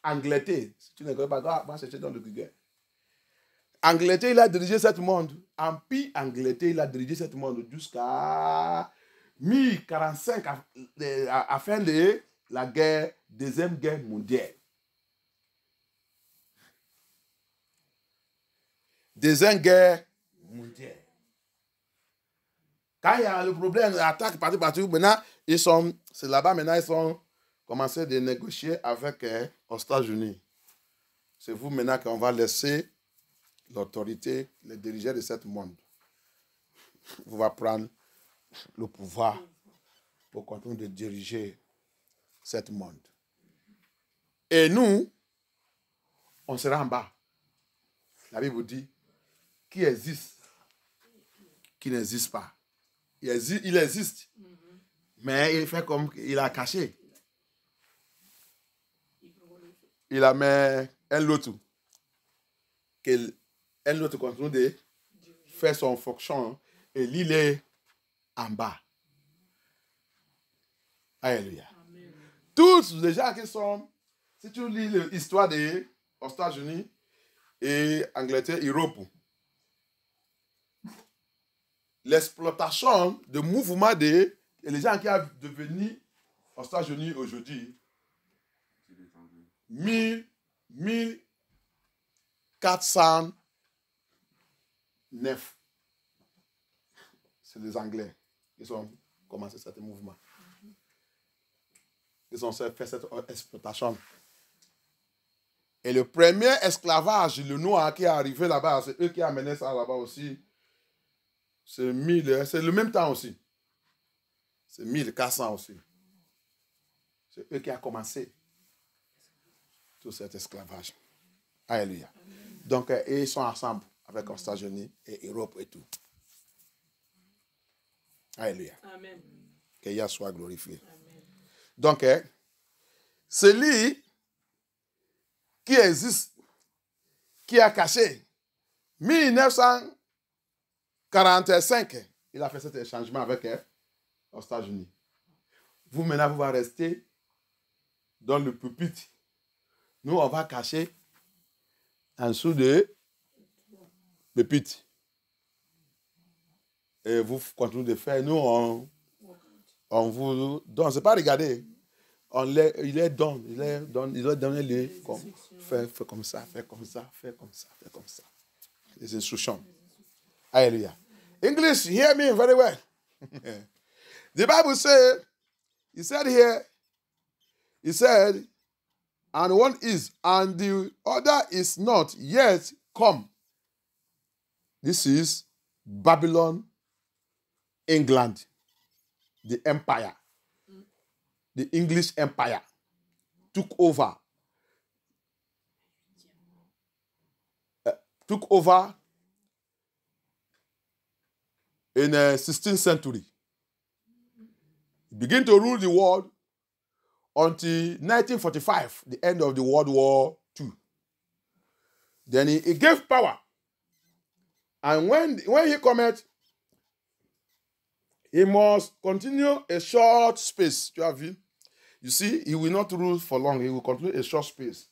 Angleterre. Si tu ne connais pas, va chercher dans le Google. Angleterre, il a dirigé ce monde. Empire Angleterre, il a dirigé ce monde jusqu'à 1045 à la fin de la deuxième guerre mondiale. Deuxième guerre mondiale. Quand il y a le problème, l'attaque partout, maintenant, c'est là-bas, maintenant, ils ont commencé à négocier avec les États-Unis. C'est vous maintenant qu'on va laisser l'autorité, les dirigeants de ce monde. Vous va prendre le pouvoir pour continuer de diriger ce monde. Et nous, on sera en bas. La Bible dit, qui existe, qui n'existe pas. Il existe. Mais il fait comme il a caché. Il a mis un autre. Un autre continue de faire son fonction et il est en bas. Alléluia. Tous les gens qui sont, si tu lis l'histoire des États-Unis et Angleterre, Europe, l'exploitation de mouvements et les gens qui sont devenus aux États-Unis aujourd'hui, 1409. C'est les Anglais qui ont commencé ce mouvement. Ils ont fait cette exploitation. Et le premier esclavage, le noir qui est arrivé là-bas, c'est eux qui amenaient ça là-bas aussi. C'est le même temps aussi. C'est 1400 aussi. C'est eux qui ont commencé tout cet esclavage. Alléluia. Donc, ils sont ensemble avec les États-Unis et Europe et tout. Alléluia. Amen. Que Yahweh soit glorifié. Amen. Donc, celui qui existe, qui a caché, 1945, il a fait cet échangement avec les États-Unis. Vous, maintenant, vous allez rester dans le pupitre. Nous, on va cacher en dessous de pupitre. Et vous continuez de faire. Nous, on vous donne. Ce n'est pas regarder. Il est donné. Il est donné les. Fais comme ça, fais comme ça, fais comme ça, fais comme ça. Les instructions. Hallelujah. English, hear me very well. The Bible said, he said here, he said, and one is, and the other is not yet come. This is Babylon, England, the empire, the English empire took over in the 16th century. He began to rule the world until 1945, the end of the World War II. Then he gave power. And when he comes, he must continue a short space. You see, he will not rule for long. He will continue a short space.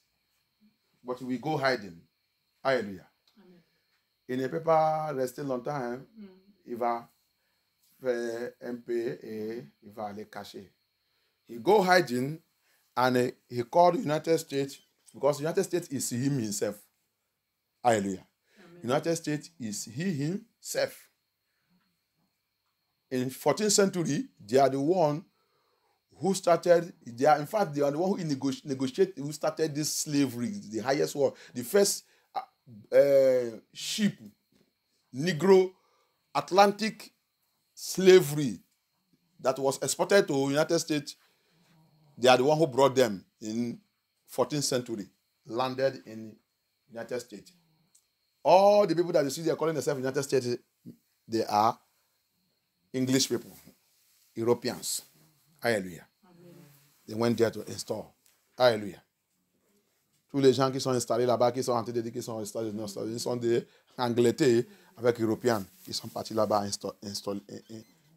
But he will go hiding. Hallelujah. Amen. Il ne peut pas rester longtemps. Il va faire un peu et il va aller cacher. He go hiding and he called United States because United States is him himself. Hallelujah. Amen. United States is he himself. In 14th century, they are the one who started, they are the one who negotiated, who started this slavery, the highest one, the first ship, Negro Atlantic slavery that was exported to United States. They are the one who brought them in 14th century, landed in United States. All the people that you see they are calling themselves United States, they are English people, Europeans. Hallelujah. Amen. They went there to install. Hallelujah. Tous les gens qui sont installés là-bas, qui sont en train de dire qu'ils sont installés, ils sont des Angleterres avec Européens. Ils sont partis là-bas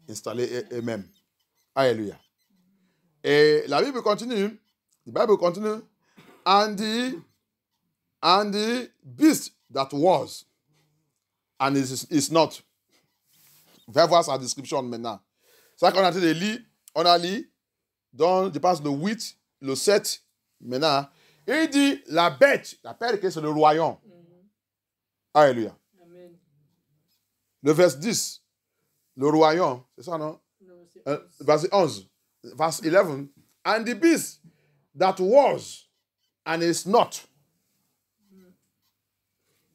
installés eux-mêmes. Alléluia. Et la Bible continue. The Bible continue. And the beast that was and is not. On va voir sa description maintenant. C'est ça qu'on a en train de lire. On a lu dans, je pense, le 8, le 7. Maintenant, il dit la bête, c'est le royaume. Alléluia. Amen. Le verset 10, le royaume, c'est ça, non? Verset 11. Verse 11. And the beast that was and is not.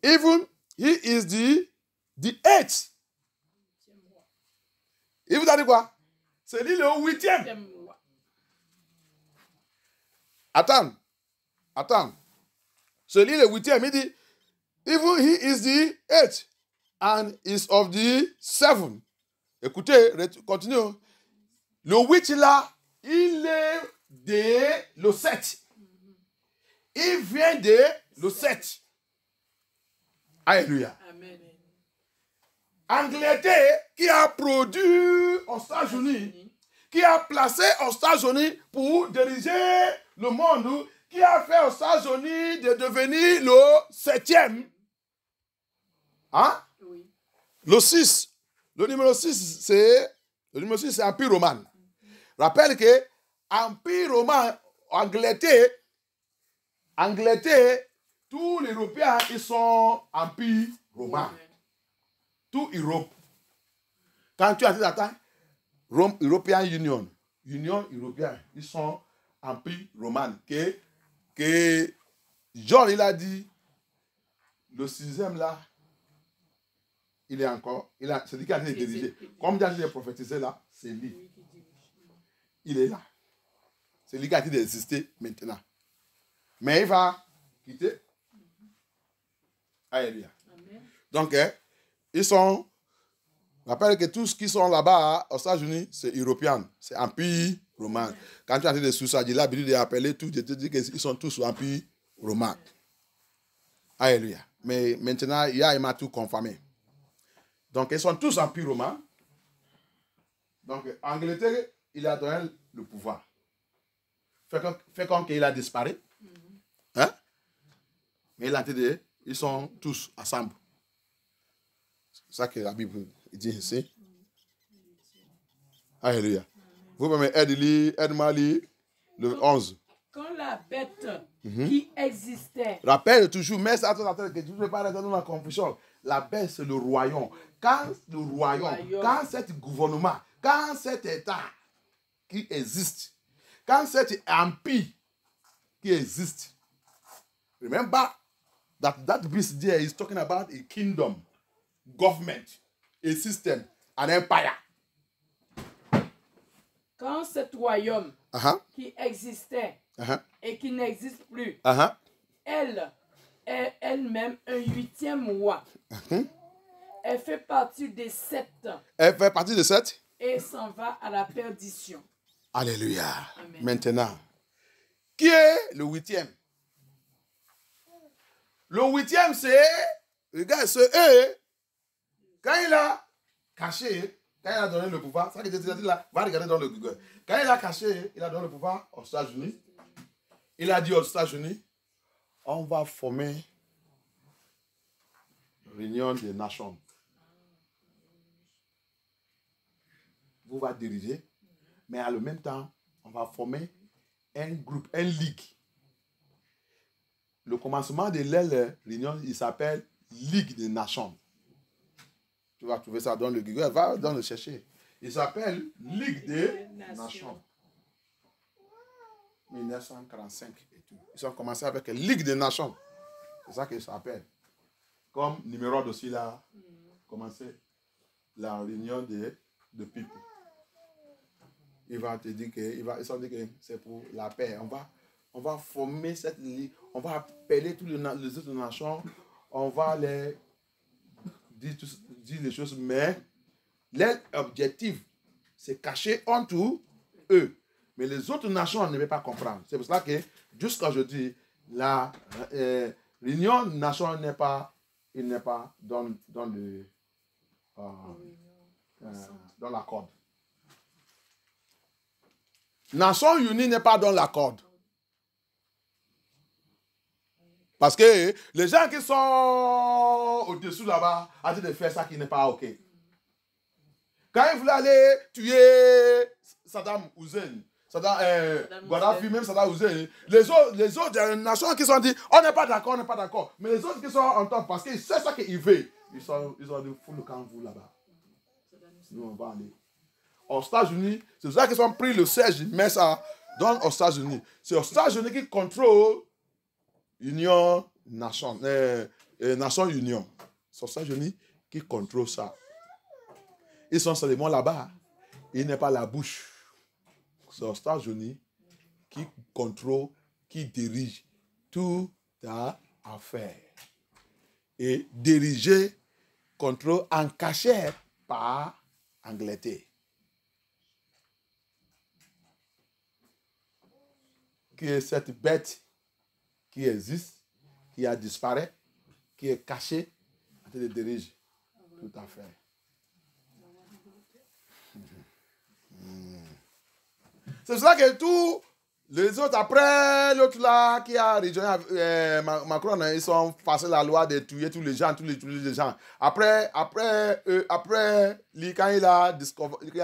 Even he is the eighth. Il vous a dit quoi? C'est lui le 8e. Attends. C'est lui le 8e. Il dit, even he is the 8th and is of the 7th. Écoutez, continue. Le 8 là, il est de le 7. Il vient de le 7. Alléluia. Amen. Angleterre qui a produit aux États-Unis qui a placé aux États-Unis pour diriger le monde, qui a fait aux États-Unis de devenir le 7e. Hein? Oui. Le 6. Le numéro 6, c'est Empire romain. Rappelle que Empire romain, Angleterre, tous les Européens, ils sont Empire romain. Tout Europe. Quand tu as dit attends, European Union, Union européenne, ils sont Empire romain. Que John, il a dit, le 6e là, il est encore, c'est lui qui a été dirigé. Comme il a été prophétisé là, c'est lui. Il est là. C'est lui qui a été existé maintenant. Mais il va quitter. Alléluia. Donc, ils sont, je rappelle que tous qui sont là-bas aux États-Unis, c'est européen, c'est Empire romain. Quand tu as des sous-ça, j'ai l'habitude d'appeler tous, je te dis qu'ils sont tous Empire romain. Alléluia. Mais maintenant, il m'a tout confirmé. Donc, ils sont tous Empire romain. Donc, Angleterre, il a donné le pouvoir. Fait comme qu'il a disparu. Hein? Mais il a dit, ils sont tous ensemble. C'est ça que la Bible dit ici. Alléluia. Vous pouvez aide-moi à lire le 11. Quand la bête qui existait. Rappelle toujours, mais ça, que tu ne peux pas rester dans la confusion. La bête, c'est le royaume. Quand le royaume, quand cet gouvernement, quand cet État qui existe, quand cet empire qui existe, remember that beast there is talking about a kingdom, government, a system, an empire. Quand cet royaume qui existait et qui n'existe plus, elle est elle-même un 8e roi. Elle fait partie des 7. Elle fait partie des 7. Et s'en va à la perdition. Alléluia. Amen. Maintenant, qui est le 8e? Le 8e, c'est, regarde, c'est eux. Quand il a caché, quand il a donné le pouvoir, ça que je te dis là, va regarder dans le Google. Quand il a caché, il a donné le pouvoir aux États-Unis. Il a dit aux États-Unis, on va former l'Union des Nations. Vous va diriger, mais à le même temps, on va former un groupe, une ligue. Le commencement de l'Union, il s'appelle Ligue des Nations. Tu vas trouver ça dans le Google, va dans le chercher. Il s'appelle Ligue des Nations. 1945 et tout. Ils ont commencé avec la Ligue des Nations. C'est ça qu'il s'appelle. Comme numéro aussi là, commencer la réunion de people. Il va te dire que, ils ont dit que c'est pour la paix. On va former cette ligue, on va appeler tous les autres nations, on va les dire les choses, mais leur objectif, c'est caché entre eux. Mais les autres nations ne veulent pas comprendre. C'est pour cela que, jusqu'à aujourd'hui, la réunion des nations n'est pas dans l'accord. Nations Unies n'est pas dans l'accord. Parce que les gens qui sont au-dessous là-bas ont dit de faire ça qui n'est pas OK. Quand ils voulaient aller tuer Saddam Hussein, Gaddafi, même Saddam Hussein, les autres nations qui sont dit, on n'est pas d'accord. Mais les autres qui sont en top, parce qu'ils savent ça qu'ils veulent, ils ont dit, fous le camp vous là-bas. Nous, on va aller. Aux États-Unis, c'est ça qu'ils ont pris le siège, ils mettent ça aux États-Unis. C'est aux États-Unis qui contrôlent Union, Nations Union. C'est aux États-Unis qui contrôlent ça. Ils sont seulement là-bas. Il n'est pas la bouche. C'est aux États-Unis qui contrôle, qui dirige toute affaire. Et dirigé, contrôle en cachette par Angleterre. Qui est cette bête qui existe, qui a disparu, qui est cachée, qui dirige toute affaire. C'est ça que tous les autres, après l'autre là qui a rejoint Macron, ils sont passés la loi de tuer tous les gens, tous les gens. Après, lui, quand il a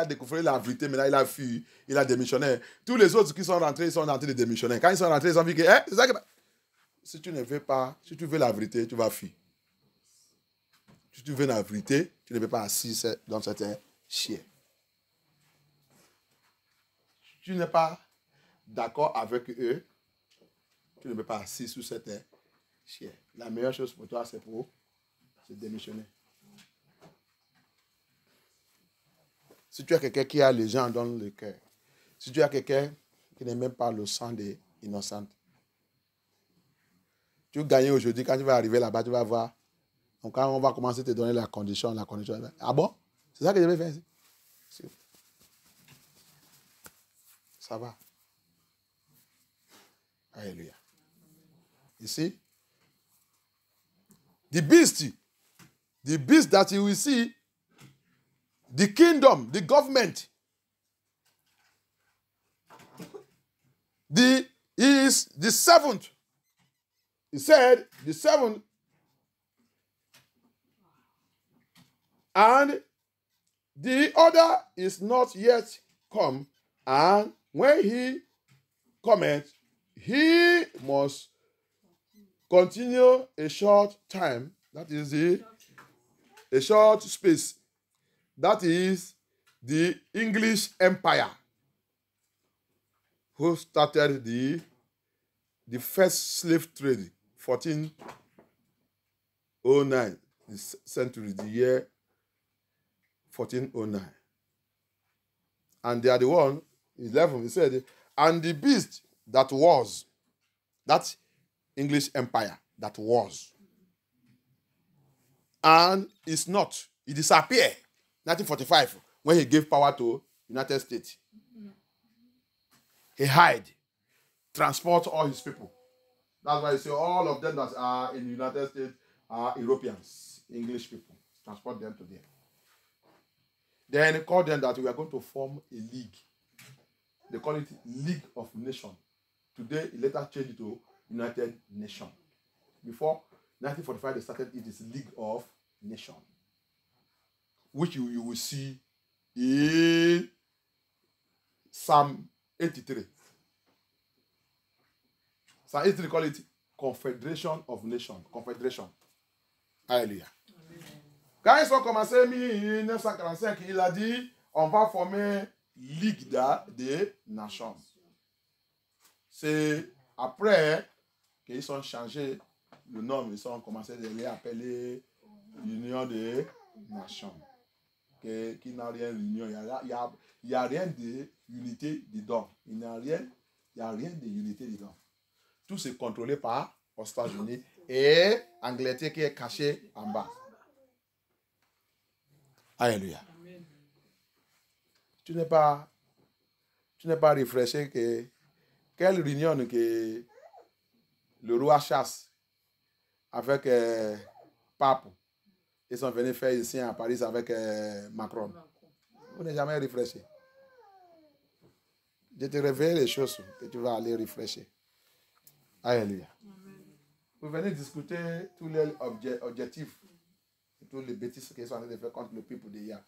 découvert la vérité, maintenant il a fui, il a démissionné. Tous les autres qui sont rentrés, ils sont rentrés de démissionner. Quand ils sont rentrés, ils ont dit que c'est ça que... Si tu ne veux pas, si tu veux la vérité, tu vas fuir. Si tu veux la vérité, tu ne peux pas assis dans certains chiens. Si tu n'es pas d'accord avec eux, tu ne peux pas assis sous certains chiens. La meilleure chose pour toi, c'est démissionner. Si tu as quelqu'un qui a les gens dans le cœur, si tu as quelqu'un qui n'est même pas le sang des innocents, tu gagnes aujourd'hui, quand tu vas arriver là-bas, tu vas voir. Donc, quand on va commencer à te donner la condition. Ah bon? C'est ça que je vais faire ici? Ça va. Alléluia. Ici, the beast that you will see, the kingdom, the government, is the seventh. He said, the seventh, and the other is not yet come, and when he cometh, he must continue a short time. That is a short space. That is the English Empire, who started the first slave trade, 1409, the century, the year 1409. And they are the one, 11, he said, and the beast that was, that English empire that was, and is not, he disappeared, 1945, when he gave power to United States. He hid, transport all his people. That's why you see all of them that are in the United States are Europeans, English people. Transport them to there. Then he called them that we are going to form a league. They call it League of Nations. Today, it later changed to United Nations. Before 1945, they started it is League of Nations, which you will see in Psalm 83. Psalm 83 call it Confederation of Nations. Confederation. Alléluia. Quand ils ont commencé en 1945, il a dit on va former Ligue des Nations. C'est après qu'ils ont changé le nom, ils ont commencé à les appeler Union des Nations. Qui n'a rien d'union, il n'y a rien d'unité dedans. Il n'y a rien d'unité dedans. Tout c'est contrôlé par les États-Unis et l'Angleterre qui est cachée en bas. Alléluia. Tu n'es pas réfléchi que quelle réunion que le roi chasse avec Pape. Ils sont venus faire ici à Paris avec Macron. Vous n'avez jamais réfléchi. Je te révèle les choses que tu vas aller réfléchir. Alléluia. Vous venez discuter tous les objectifs, tous les bêtises qu'ils sont en train de faire contre le peuple d'hier.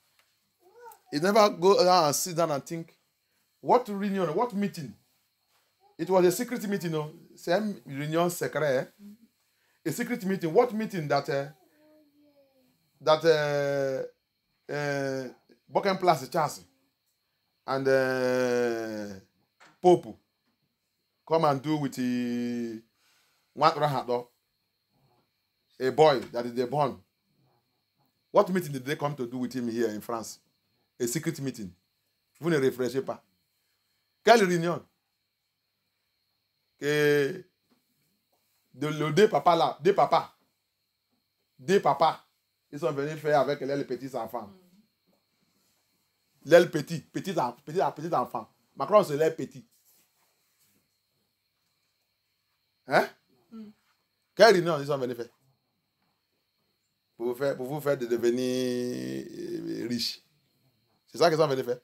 You never go down and sit down and think, what reunion, what meeting? It was a secret meeting, no? C'est une réunion secrète. A secret meeting. What meeting that Buckingham Place Charles and Pope come and do with a boy that is born. What meeting did they come to do with him here in France? A secret meeting. Vous ne réfléchissez pas. Quelle réunion? Que deux papas là, deux papas, ils sont venus faire avec les petits enfants. Les petits enfants. Macron, c'est les petits. Hein? Quelle réunion ils sont venus faire? Pour vous faire de devenir riche. C'est ça qu'ils sont venus faire.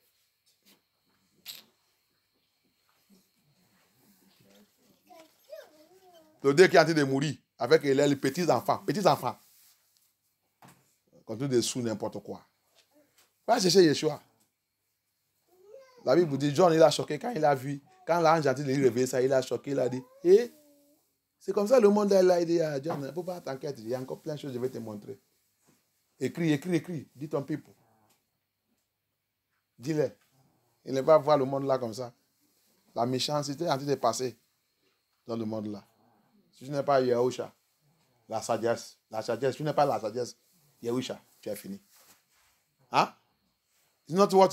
Le Dieu qui est en train de mourir avec les petits-enfants. Petits-enfants. Contre des sous, n'importe quoi. Va chercher Yeshua. La Bible vous dit, John, il a choqué quand il a vu, quand l'ange a dit de lui réveiller ça, il a choqué, il a dit, eh, c'est comme ça le monde là, il dit à John, ne faut pas t'inquiéter, il y a encore plein de choses, je vais te montrer. Écris, dis ton people. Dis-le. Il ne va pas voir le monde là comme ça. La méchanceté est en train de passer dans le monde là. Si tu n'es pas Yahusha, la sagesse, si tu n'es pas la sagesse, Yahusha, tu as fini. Hein? It's not what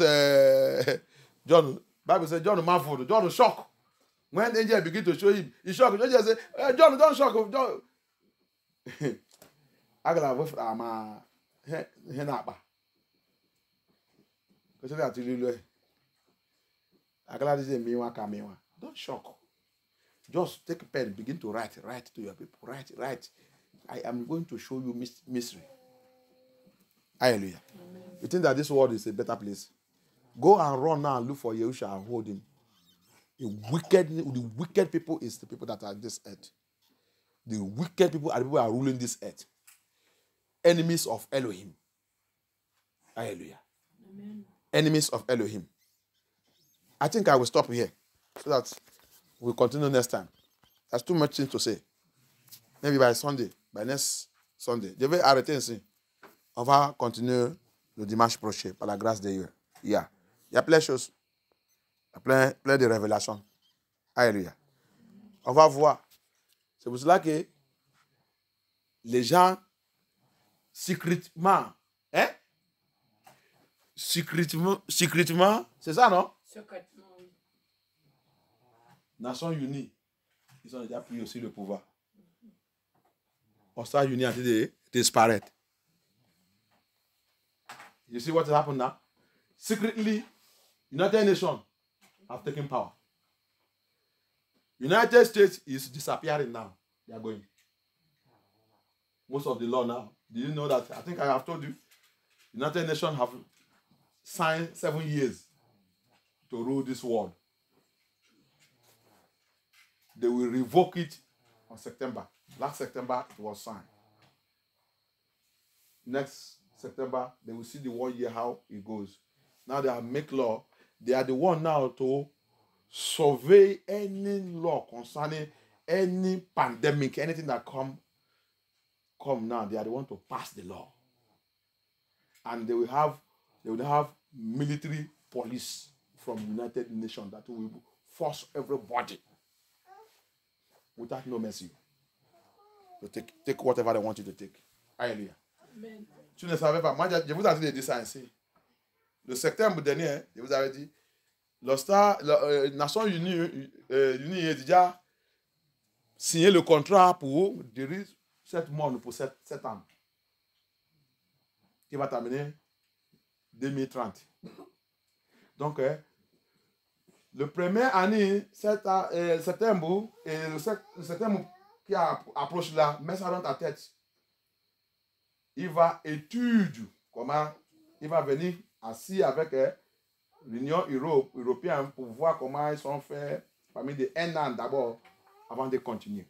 John, Bible says, John marveled, John shocked. When the angel began to show him, he shocked. The angel said, John, don't shock. John. Agala wef ama henaba. Because they are telling you, Agala is a mewa kamewa. Don't shock. Just take a pen, begin to write to your people. Write. I am going to show you mystery. Hallelujah. Amen. You think that this world is a better place? Go and run now and look for Yahusha and hold him. The wicked people is the people that are on this earth. The wicked people are the people who are ruling this earth. Enemies of Elohim. Hallelujah. Amen. Enemies of Elohim. I think I will stop here so that we'll continue next time. There's too much things to say. Maybe by next Sunday. Je vais arrêter ici. On va continuer le dimanche prochain par la grâce de Dieu. Il y a plein de choses. Il y a plein de révélations. Alléluia. On va voir. C'est pour cela que les gens, secrètement, c'est ça, non? Secrètement, oui. Nations Unies, ils ont déjà pris aussi le pouvoir. On s'est unis en train de disparaître. You see what has happened now? Secretly, United Nations have taken power. United States is disappearing now. They are going. Most of the law now. Did you know that? I think I have told you. United Nations have signed 7 years to rule this world. They will revoke it on September. Last September, it was signed. Next September, they will see the 1 year how it goes. Now they have make law. They are the one now to survey any law concerning any pandemic, anything that come now. They are the one to pass the law. And they will have military police from United Nations that will force everybody without no mercy to take whatever they want you to take. Hallelujah. Amen. Tu ne savais pas. Moi, je vous avais dit ça ici. Le septembre dernier, je vous avais dit, les Nations Unies ont déjà signé le contrat pour diriger cette monde pour 7 ans. Qui va terminer 2030. Donc, le premier année, septembre, et le septembre qui approche là, mets ça dans ta tête. Il va étudier comment il va venir assis avec l'Union européenne pour voir comment ils sont faits parmi de 1 an d'abord avant de continuer.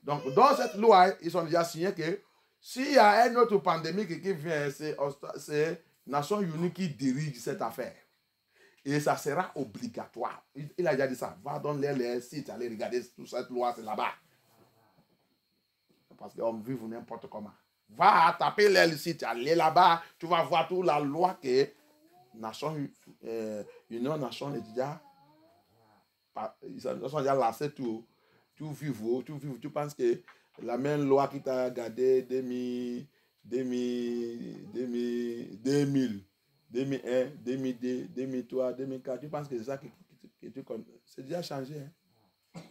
Donc, dans cette loi, ils ont déjà signé que s'il y a une autre pandémie qui vient, c'est Nations Unies qui dirige cette affaire. Et ça sera obligatoire. Il a déjà dit ça. Va dans les sites, allez regarder toute cette loi, c'est là-bas. Parce qu'on vit n'importe comment. Va taper les sites, allez là-bas, tu vas voir toute la loi que Union Nation est déjà, ils sont déjà lancés tout vivre, tu penses que la même loi qui t'a gardé 2000, 2001, 2002, 2003, 2004, tu penses que c'est ça que tu connais. C'est déjà changé. Hein?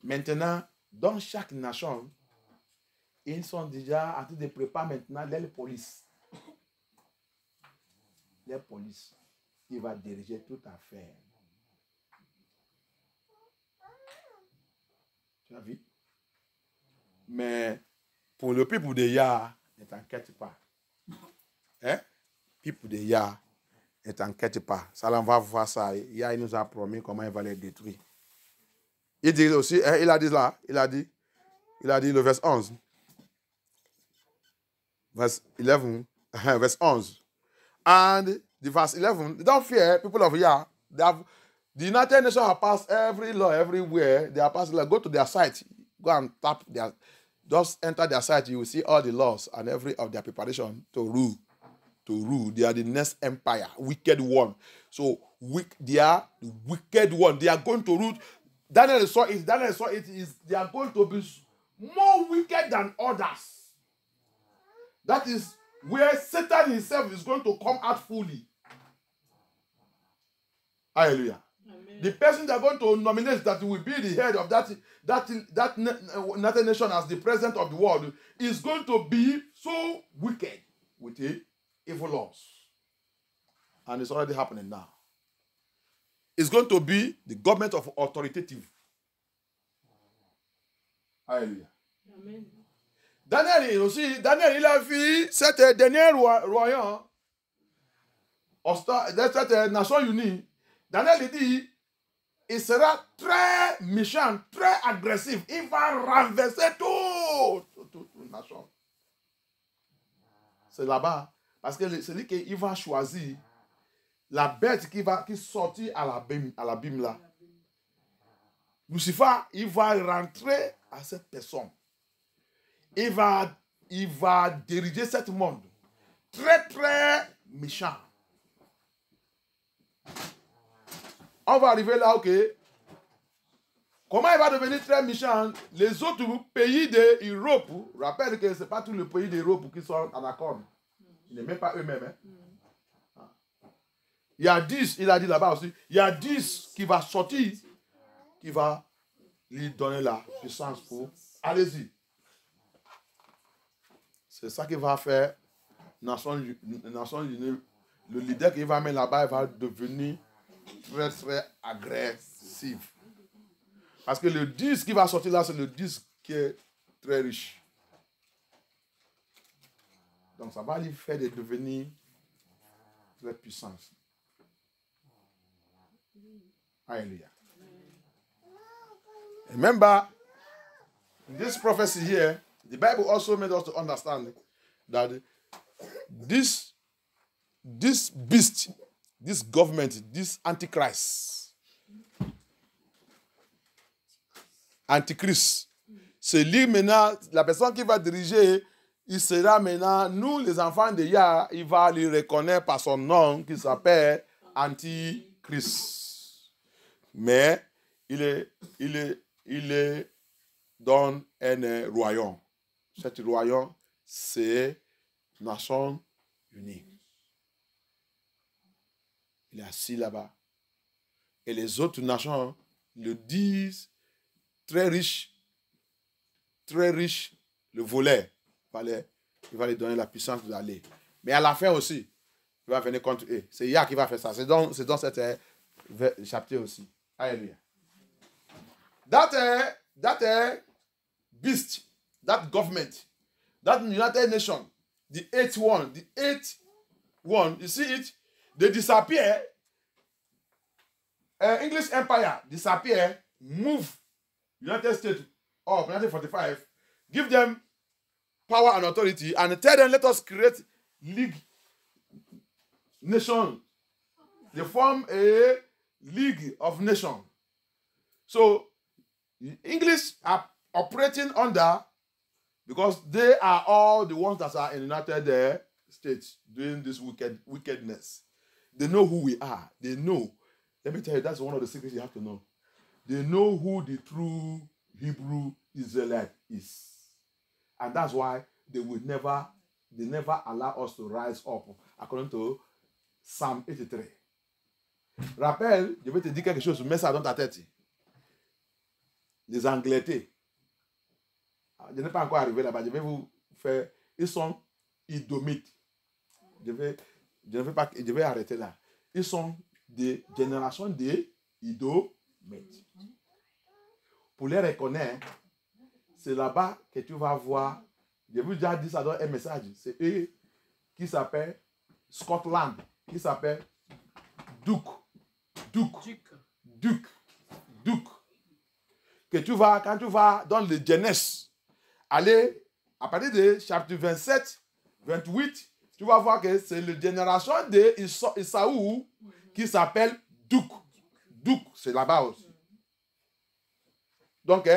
Maintenant, dans chaque nation, ils sont déjà en train de préparer maintenant les polices. Les polices, il va diriger toute affaire. Tu as vu? Mais pour le peuple de Yah, ne t'inquiète pas. Hein? Peuple de Yah, ne t'inquiète pas. Ça, on va voir ça. Yah, il nous a promis comment il va les détruire. Il dit aussi, hein, il a dit là, il a dit le verset 11. Verse 11, verse 11. And the verse 11, don't fear, people of Yah. The United Nations have passed every law everywhere. They have passed law. Go to their site. Go and tap their, just enter their site. You will see all the laws and every of their preparation to rule. To rule. They are the next empire, wicked one. So they are the wicked one. They are going to rule. Daniel saw it. They are going to be more wicked than others. That is where Satan himself is going to come out fully. Hallelujah. Amen. The person they are going to nominate that will be the head of that United Nation as the president of the world is going to be so wicked with the evil laws. And it's already happening now. It's going to be the government of authoritative. Hallelujah. Amen. Daniel aussi, Daniel il a vu cette dernière royaume, cette Nation Unie. Daniel il dit, il sera très méchant, très agressif. Il va renverser toute nation. C'est là-bas. Parce que celui qu'il va choisir, la bête qui sortit à l'abîme là. Lucifer, il va rentrer à cette personne. Il va diriger ce monde. Très, très méchant. On va arriver là, ok. Comment il va devenir très méchant? Les autres pays d'Europe, rappelle que ce n'est pas tous les pays d'Europe qui sont en accord. Ils n'est même pas eux-mêmes. Hein. Il y a 10, il a dit là-bas aussi, il y a 10 qui va sortir, qui va lui donner la puissance pour... Allez-y. C'est ça qui va faire Nation Unie. Le leader qui va mettre là-bas, il va devenir très, très agressif. Parce que le 10 qui va sortir là, c'est le 10 qui est très riche. Donc ça va lui faire de devenir très puissant. Hallelujah. Remember, this prophecy here, the Bible also made us to understand that this beast, this government, this Antichrist, c'est lui maintenant, la personne qui va diriger, il sera maintenant, nous les enfants de Yah, il va lui reconnaître par son nom qui s'appelle Antichrist. Mais il est dans un royaume. Cet royaume, c'est Nation Unie. Il est assis là-bas. Et les autres nations le disent, très riche, le volet. Il va lui donner la puissance d'aller. Mais à la fin aussi, il va venir contre eux. C'est Yah qui va faire ça. C'est dans cet chapitre aussi. Alléluia. That beast, that government, that United Nations, the eighth one, you see it, they disappear. English Empire disappear, move United States of 1945, give them power and authority, and tell them, let us create League Nation. They form a League of Nations. So, English are operating under, because they are all the ones that are in the United States doing this wickedness. They know who we are. They know. Let me tell you, that's one of the secrets you have to know. They know who the true Hebrew Israelite is. And that's why they never allow us to rise up, according to Psalm 83. Rappelle, je vais te dire quelque chose, mets ça dans ta tête. Les Angleterres. Je n'ai pas encore arrivé là-bas, je vais vous faire. Ils sont idomites. Je vais arrêter là. Ils sont des générations d'idomites. Pour les reconnaître, c'est là-bas que tu vas voir. Je vous ai déjà dit ça dans un message. C'est eux qui s'appellent Scotland, qui s'appelle Duke. que quand tu vas dans le Genèse, allez, à partir de chapitre 27, 28, tu vas voir que c'est la génération d'Ésaü qui s'appelle Douk. Douk, c'est là-bas aussi. Donc,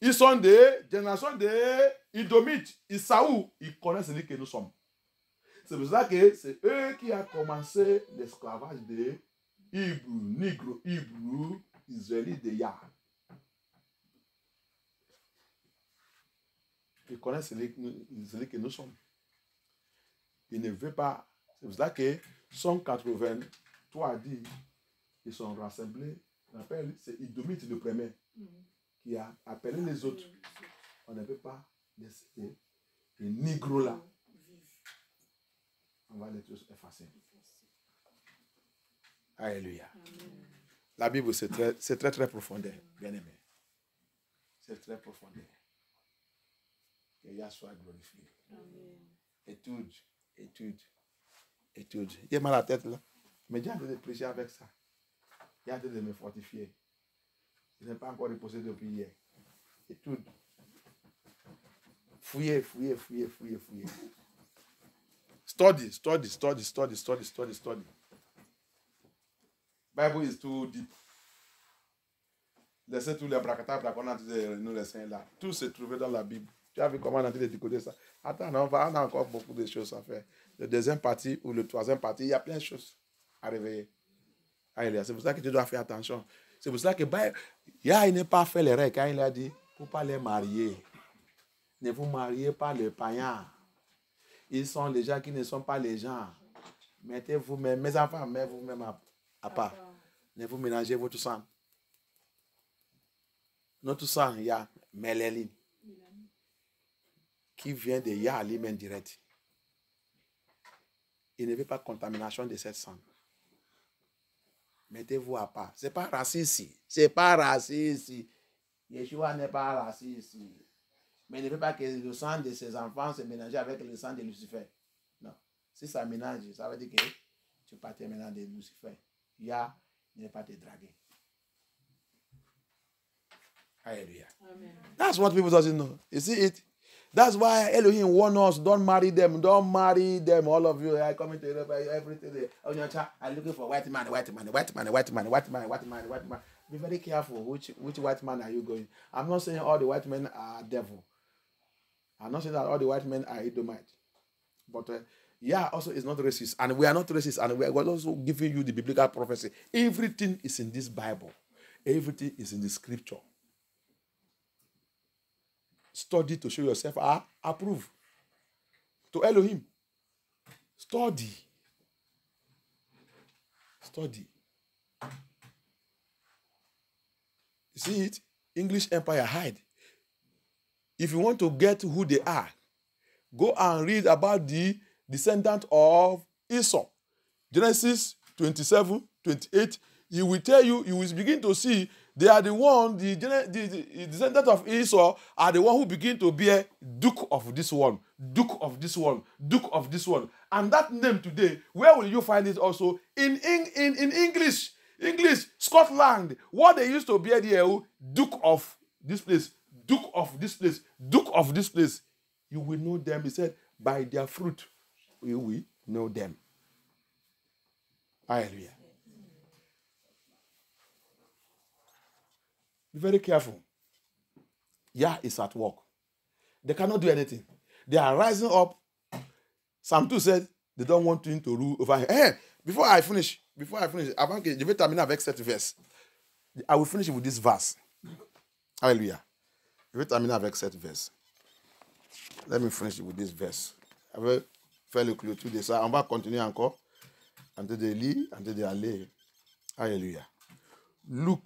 ils sont des générations d'Idomites. Ésaü, ils connaissent celui que nous sommes. C'est pour ça que c'est eux qui ont commencé l'esclavage des Hébreux, Hébreux, Israélites de Yah. Ils connaissent celui que nous sommes. Ils ne veulent pas. C'est pour ça que 183 a dit, ils sont rassemblés. C'est Idomite le premier qui a appelé les autres. On ne peut pas laisser les négros là. On va les tous effacer. Alléluia. La Bible, c'est très, très profondeur, bien aimé. C'est très profondeur. Que Yah soit glorifié. Étude. J'ai mal à la tête là. Mais j'ai hâte de prêcher avec ça. J'ai hâte de me fortifier. Je n'ai pas encore reposé depuis hier. Étude. Fouillez. Study. Bible is too deep. Laissez tous les bracata qu'on a nous les saints là. Tout se trouvait dans la Bible. Tu as vu comment on a décoder ça? Attends, on a encore beaucoup de choses à faire. Le deuxième partie ou le troisième partie, il y a plein de choses à réveiller. C'est pour ça que tu dois faire attention. C'est pour ça que Yah n'a pas fait les règles quand il a dit pour ne pas les marier. Ne vous mariez pas les païens. Ils sont les gens qui ne sont pas les gens. Mettez vous-même, mes enfants, mettez vous-même à part. Ne vous mélangez votre sang. Notre sang, il y a Méléline, qui vient de Yah lui-même direct. Il ne veut pas de contamination de cette sang. Mettez-vous à part. Ce n'est pas raciste. Yeshua n'est pas raciste. Mais il ne veut pas que le sang de ses enfants se mélange avec le sang de Lucifer. Non. Si ça mélange, ça veut dire que tu ne peux pas te mélanger de Lucifer. Yah ne veut pas te draguer. Hallelujah. Amen. That's what people doesn't know. You see it? That's why Elohim warned us, don't marry them, all of you. I come into Europe, everything. On your chat, I'm looking for white man. Be very careful which white man are you going. I'm not saying all the white men are devil. I'm not saying that all the white men are Edomite. But Yah also is not racist. And we are not racist. And we are also giving you the biblical prophecy. Everything is in this Bible. Everything is in the scripture. Study to show yourself approved to Elohim. Study. You see it? English Empire hide. If you want to get who they are, go and read about the descendant of Esau. Genesis 27, 28. He will tell you, you will begin to see they are the one, the descendants of Esau are the one who begin to bear Duke of this one. And that name today, where will you find it also? In English, Scotland, what they used to bear there, Duke of this place. You will know them, he said, by their fruit, you will know them. Hallelujah. Be very careful. Yah is at work. They cannot do anything. They are rising up. Psalm 2 said they don't want him to rule over him. Hey, before I finish, avant que je vais terminer avec cette verse. I will finish with this verse. Hallelujah. Je vais terminer avec cette verse. Let me finish with this verse. Je vais faire le clôture de ça. On va continuer encore. En train de lire, en train d'aller. Alléluia. Luc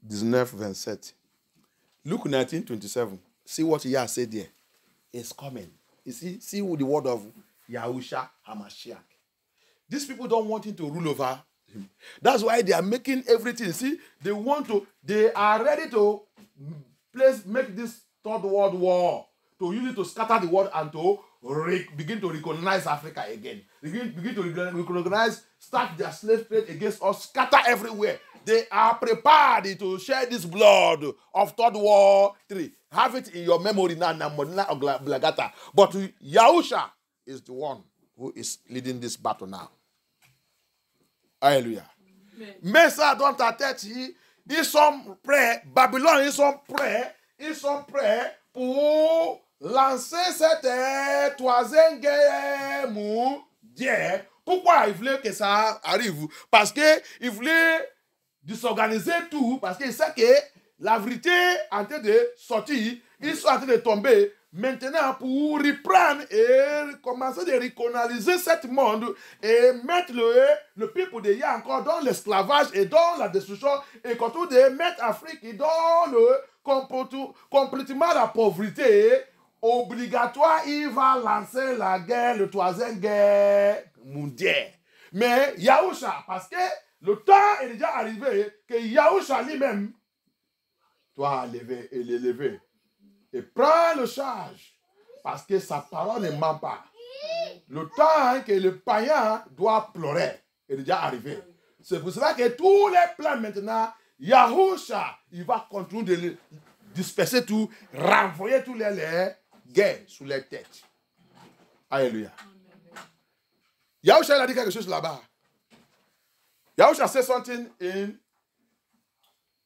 19, 27. Luke 19, 27. See what Yah said there. It's coming. You see with the word of Yahusha HaMashiach. These people don't want him to rule over him. That's why they are making everything. See, they are ready to make this third world war, to use it to scatter the world and to begin to recognize Africa again. Begin to recognize, start their slave trade against us, scatter everywhere. They are prepared to share this blood of Third War 3. Have it in your memory now, Blagata. But Yahusha is the one who is leading this battle now. Hallelujah. Mais ça, dans ta tête, ils sont prêts, Babylone, ils sont prêts pour lancer cette troisième guerre mondiale. Pourquoi ils voulaient que ça arrive? Parce qu'ils voulaient désorganiser tout, parce qu'ils savent que la vérité est en train de sortir, ils sont en train de tomber. Maintenant, pour reprendre et commencer de recoloniser ce monde et mettre le peuple de Yah encore dans l'esclavage et dans la destruction et continue de mettre l'Afrique dans le complètement la pauvreté, obligatoire, il va lancer la guerre, la troisième guerre mondiale. Mais Yahusha, parce que le temps est déjà arrivé que Yahusha lui-même doit l'élever. Et prend le charge, parce que sa parole ne ment pas. Le temps que le païen doit pleurer est déjà arrivé. C'est pour cela que tous les plans maintenant, Yahusha, il va continuer de disperser tout, renvoyer tous les guerres sous les têtes. Alléluia. Yahusha, il a dit quelque chose là-bas. Yahusha said something in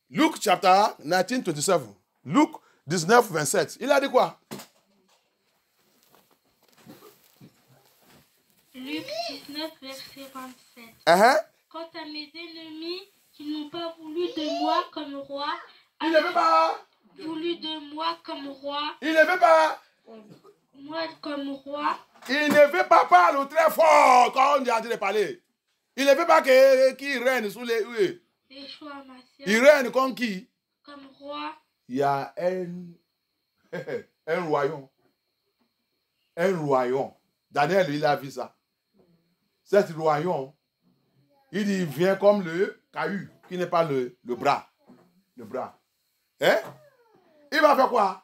Luke chapter 19:27. Luke 19:27. Il a dit quoi? Luc 19, verset 27. Quant à mes ennemis qui n'ont pas voulu de moi comme roi, il ne veut pas voulu de moi comme roi, il ne veut pas moi comme roi, il ne veut pas parler très fort quand on est en train de parler. Il ne veut pas qu'il règne sous les il règne comme qui? Comme roi. Il y a un royaume. Un royaume. Daniel, il a vu ça. Cet royaume, il vient comme le caillou, qui n'est pas le bras. Le bras. Hein? Il va faire quoi?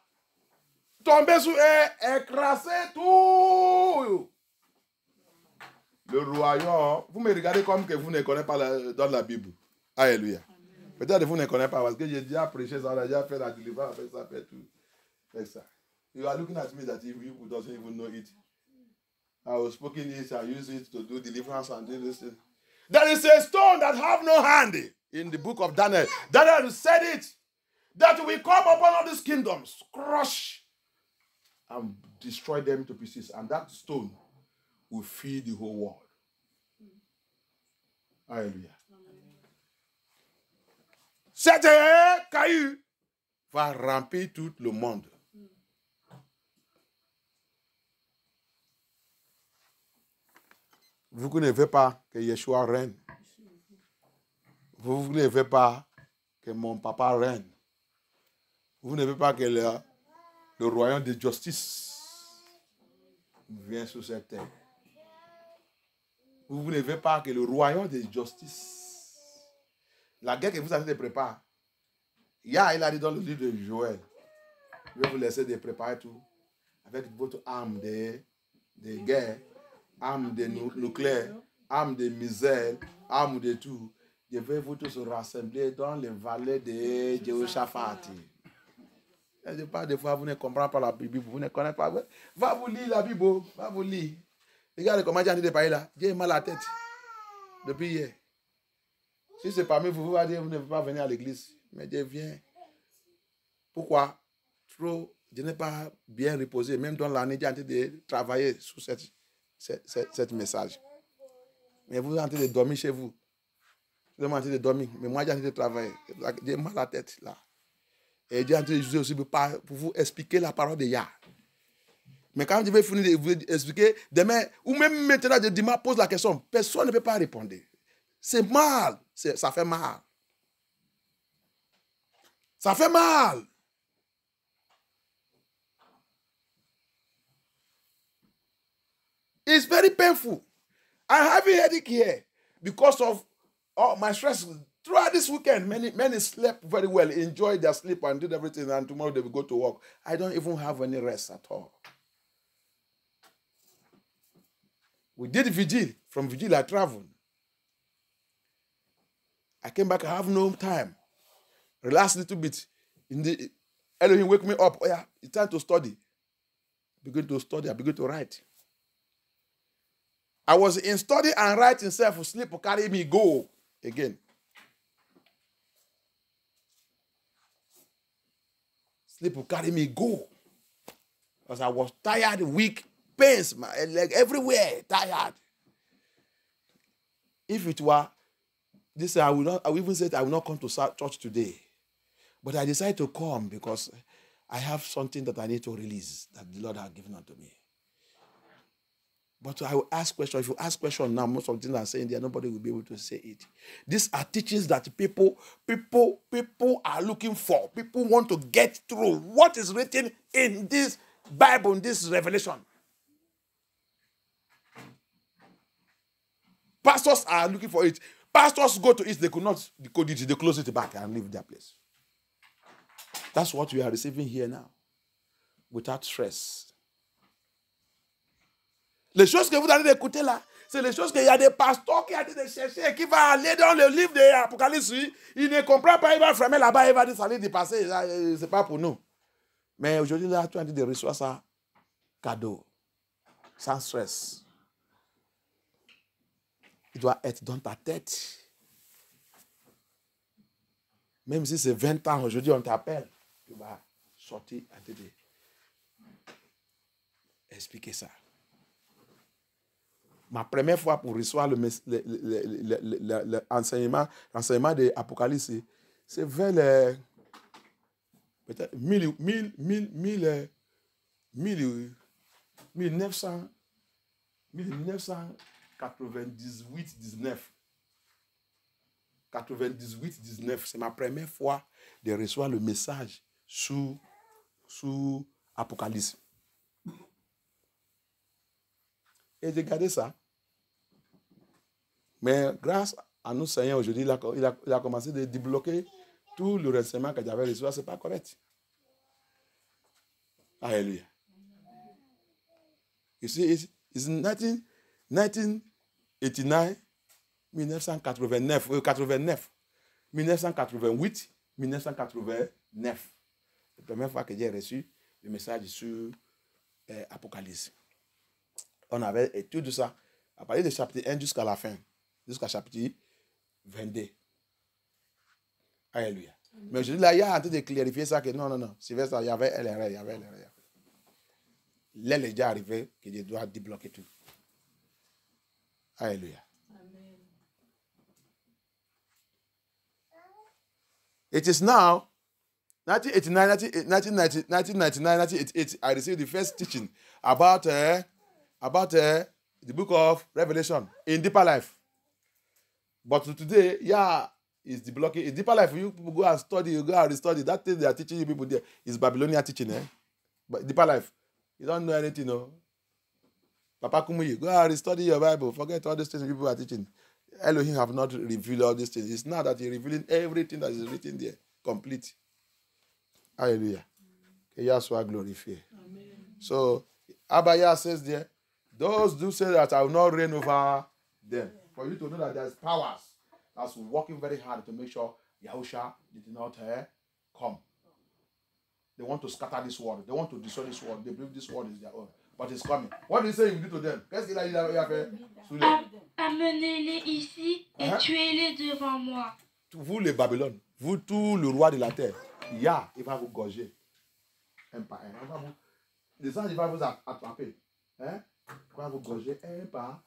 Tomber sur et écraser tout. Le royaume, vous me regardez comme que vous ne connaissez pas dans la Bible. Alléluia. Peut-être que vous ne connaissez pas parce que j'ai déjà prêché ça, on a déjà fait la délivrance avec ça, fait tout. Fait ça. You are looking at me that you doesn't even know it. I was speaking it, I use it to do deliverance and do this thing. There is a stone that have no hand in the book of Daniel. Daniel said it, that will come upon all these kingdoms, crush and destroy them to pieces. And that stone will feed the whole world. Hallelujah. Cet caillou va remplir tout le monde. Vous ne voulez pas que Yeshua règne. Vous ne voulez pas que mon papa règne. Vous ne voulez pas que le royaume de justice vienne sur cette terre. Vous ne voulez pas que le royaume de justice, la guerre que vous avez préparée, il a dit dans le livre de Joël, je vais vous laisser de préparer tout avec votre arme de guerre, arme de nucléaire, arme de misère, arme de tout. Je vais vous tous rassembler dans les vallées de Jéhoshaphat. Je parle des fois, vous ne comprenez pas la Bible, vous ne connaissez pas. Va vous lire la Bible, va vous lire. Regardez comment j'ai dit de parler là. J'ai mal à la tête depuis hier. Si c'est parmi vous, vous allez dire vous ne pouvez pas venir à l'église. Mais Dieu vient. Pourquoi? Je n'ai pas bien reposé. Même dans l'année, j'ai en train de travailler sur cette message. Mais vous êtes en train de dormir chez vous. Vous êtes en train de dormir. Mais moi, j'ai en train de travailler. J'ai mal à la tête là. Et j'ai en train de jouer aussi pour vous expliquer la parole de Yah. Mais quand je vais finir de vous expliquer, demain, ou même maintenant, je dimanche, pose la question, personne ne peut pas répondre. C'est mal. Ça fait mal. Ça fait mal. It's very painful. I have a headache here because of my stress. Throughout this weekend, many slept very well, enjoyed their sleep and did everything, and tomorrow they will go to work. I don't even have any rest at all. We did vigil. From vigil, I traveled. I came back, I have no time. Relax a little bit. Elohim wake me up. Oh yeah, it's time to study. Begin to study, I begin to write. I was in study and writing self, sleep will carry me, go again. Sleep will carry me, go. Because I was tired, weak, pains, my leg everywhere, tired. If it were this, I will even say I will not come to church today. But I decided to come because I have something that I need to release that the Lord has given unto me. But I will ask questions. If you ask questions now, most of the things I'm saying there, nobody will be able to say it. These are teachings that people are looking for. People want to get through what is written in this Bible, in this revelation. Pastors are looking for it. Pastors go to it, they could not decode it, they close it back and leave their place. That's what we are receiving here now, without stress. Les choses que vous allez écouter là, c'est les choses qu'il y a des pasteurs qui ont été chercher, qui vont aller dans le livre de l'Apocalypse. Il ne comprend pas, il va fermer là-bas, il va dire ça allait dépasser, c'est pas pour nous. Mais aujourd'hui, là, tu as dit de recevoir ça cadeau, sans stress. Il doit être dans ta tête. Même si c'est 20 ans, aujourd'hui, on t'appelle, tu vas sortir à te dire. Expliquer ça. Ma première fois pour recevoir l'enseignement de l'Apocalypse, c'est vers les peut-être 1998, 19 98-19, c'est ma première fois de recevoir le message sous Apocalypse. Et j'ai gardé ça. Mais grâce à nous, Seigneur, aujourd'hui, il a commencé de débloquer tout le renseignement que j'avais reçu. Ce n'est pas correct. Alléluia. You see, it's 1989, 1989, 1988, 1989. La première fois que j'ai reçu le message sur Apocalypse. On avait étudié ça à partir du chapitre 1 jusqu'à la fin, jusqu'à chapitre 22. Alléluia. Mais aujourd'hui, là, il y a en train de clarifier ça que non, c'est vrai ça, il y avait l'erreur, L'aile est déjà arrivé que je dois débloquer tout. Alléluia. Amen. It is now 1989, 1999, 1988. I received the first teaching about the book of Revelation in Deeper Life. But today, it's deblocking. In Deeper Life, you go and study, you go and restudy. That thing they are teaching you people there is Babylonian teaching, But Deeper Life, you don't know anything, no. Papa Kumuyi, go and restudy your Bible. Forget all these things people are teaching. Elohim have not revealed all these things. It's now that he's revealing everything that is written there, complete. Hallelujah. Que Yah soit glorifié. So, Abaya says there, those do say that I will not reign over them. For you to know that there's powers that's working very hard to make sure Yahusha did not come. They want to scatter this world. They want to destroy this world. They believe this world is their own. But it's coming. What do you say you do to them? Qu'est-ce qu'il a fait? Amenez-les ici et tuez-les devant moi. Vous les Babylone, vous tous le roi de la terre, Yah, il va vous gorger. Un par un. Les anges, il va vous attraper. Il va vous gorger un par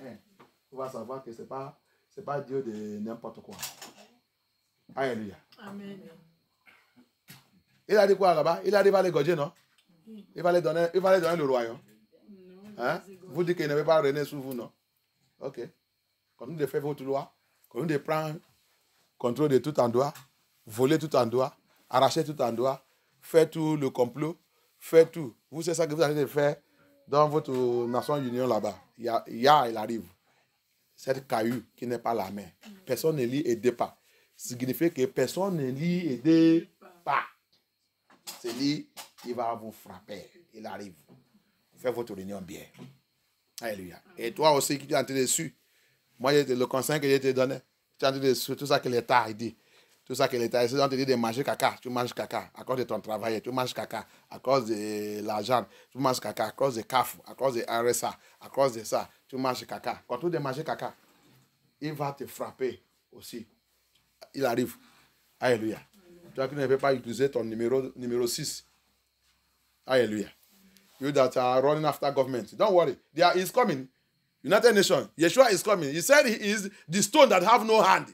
un. On va savoir que ce n'est pas Dieu de n'importe quoi. Alléluia. Amen. Il a dit quoi là-bas? Il a dit qu'il va les gorger, non? Il va les donner le royaume. Vous dites qu'il ne veut pas régner sous vous, non? Ok. Continue de faire votre loi. Continue de prendre contrôle de tout endroit. Voler tout endroit. Arracher tout endroit. Faire tout le complot. Faire tout. Vous, c'est ça que vous allez faire dans votre Nation Union là-bas. Il arrive. Cette caillou qui n'est pas la main. Personne ne lit et dit pas. Signifie que personne ne lit et dit pas. C'est lui qui va vous frapper. Il arrive. Faites votre réunion bien. Alléluia. Et toi aussi qui es en train de suivre, moi, le conseil que je te donné, tu es en train de suivre tout ça que l'État a dit. Tout ça que l'État a dit, on te dit de manger caca, tu manges caca à cause de ton travail, tu manges caca à cause de l'argent, tu manges caca à cause de CAF, à cause de RSA, à cause de ça, tu manges caca. Quand tu de manger caca, il va te frapper aussi. Il arrive. Alléluia. Tu ne peux pas utiliser ton numéro 6. Alléluia. You that are running after government, don't worry. He's coming. United Nations. Yeshua is coming. He said he is the stone that have no hand.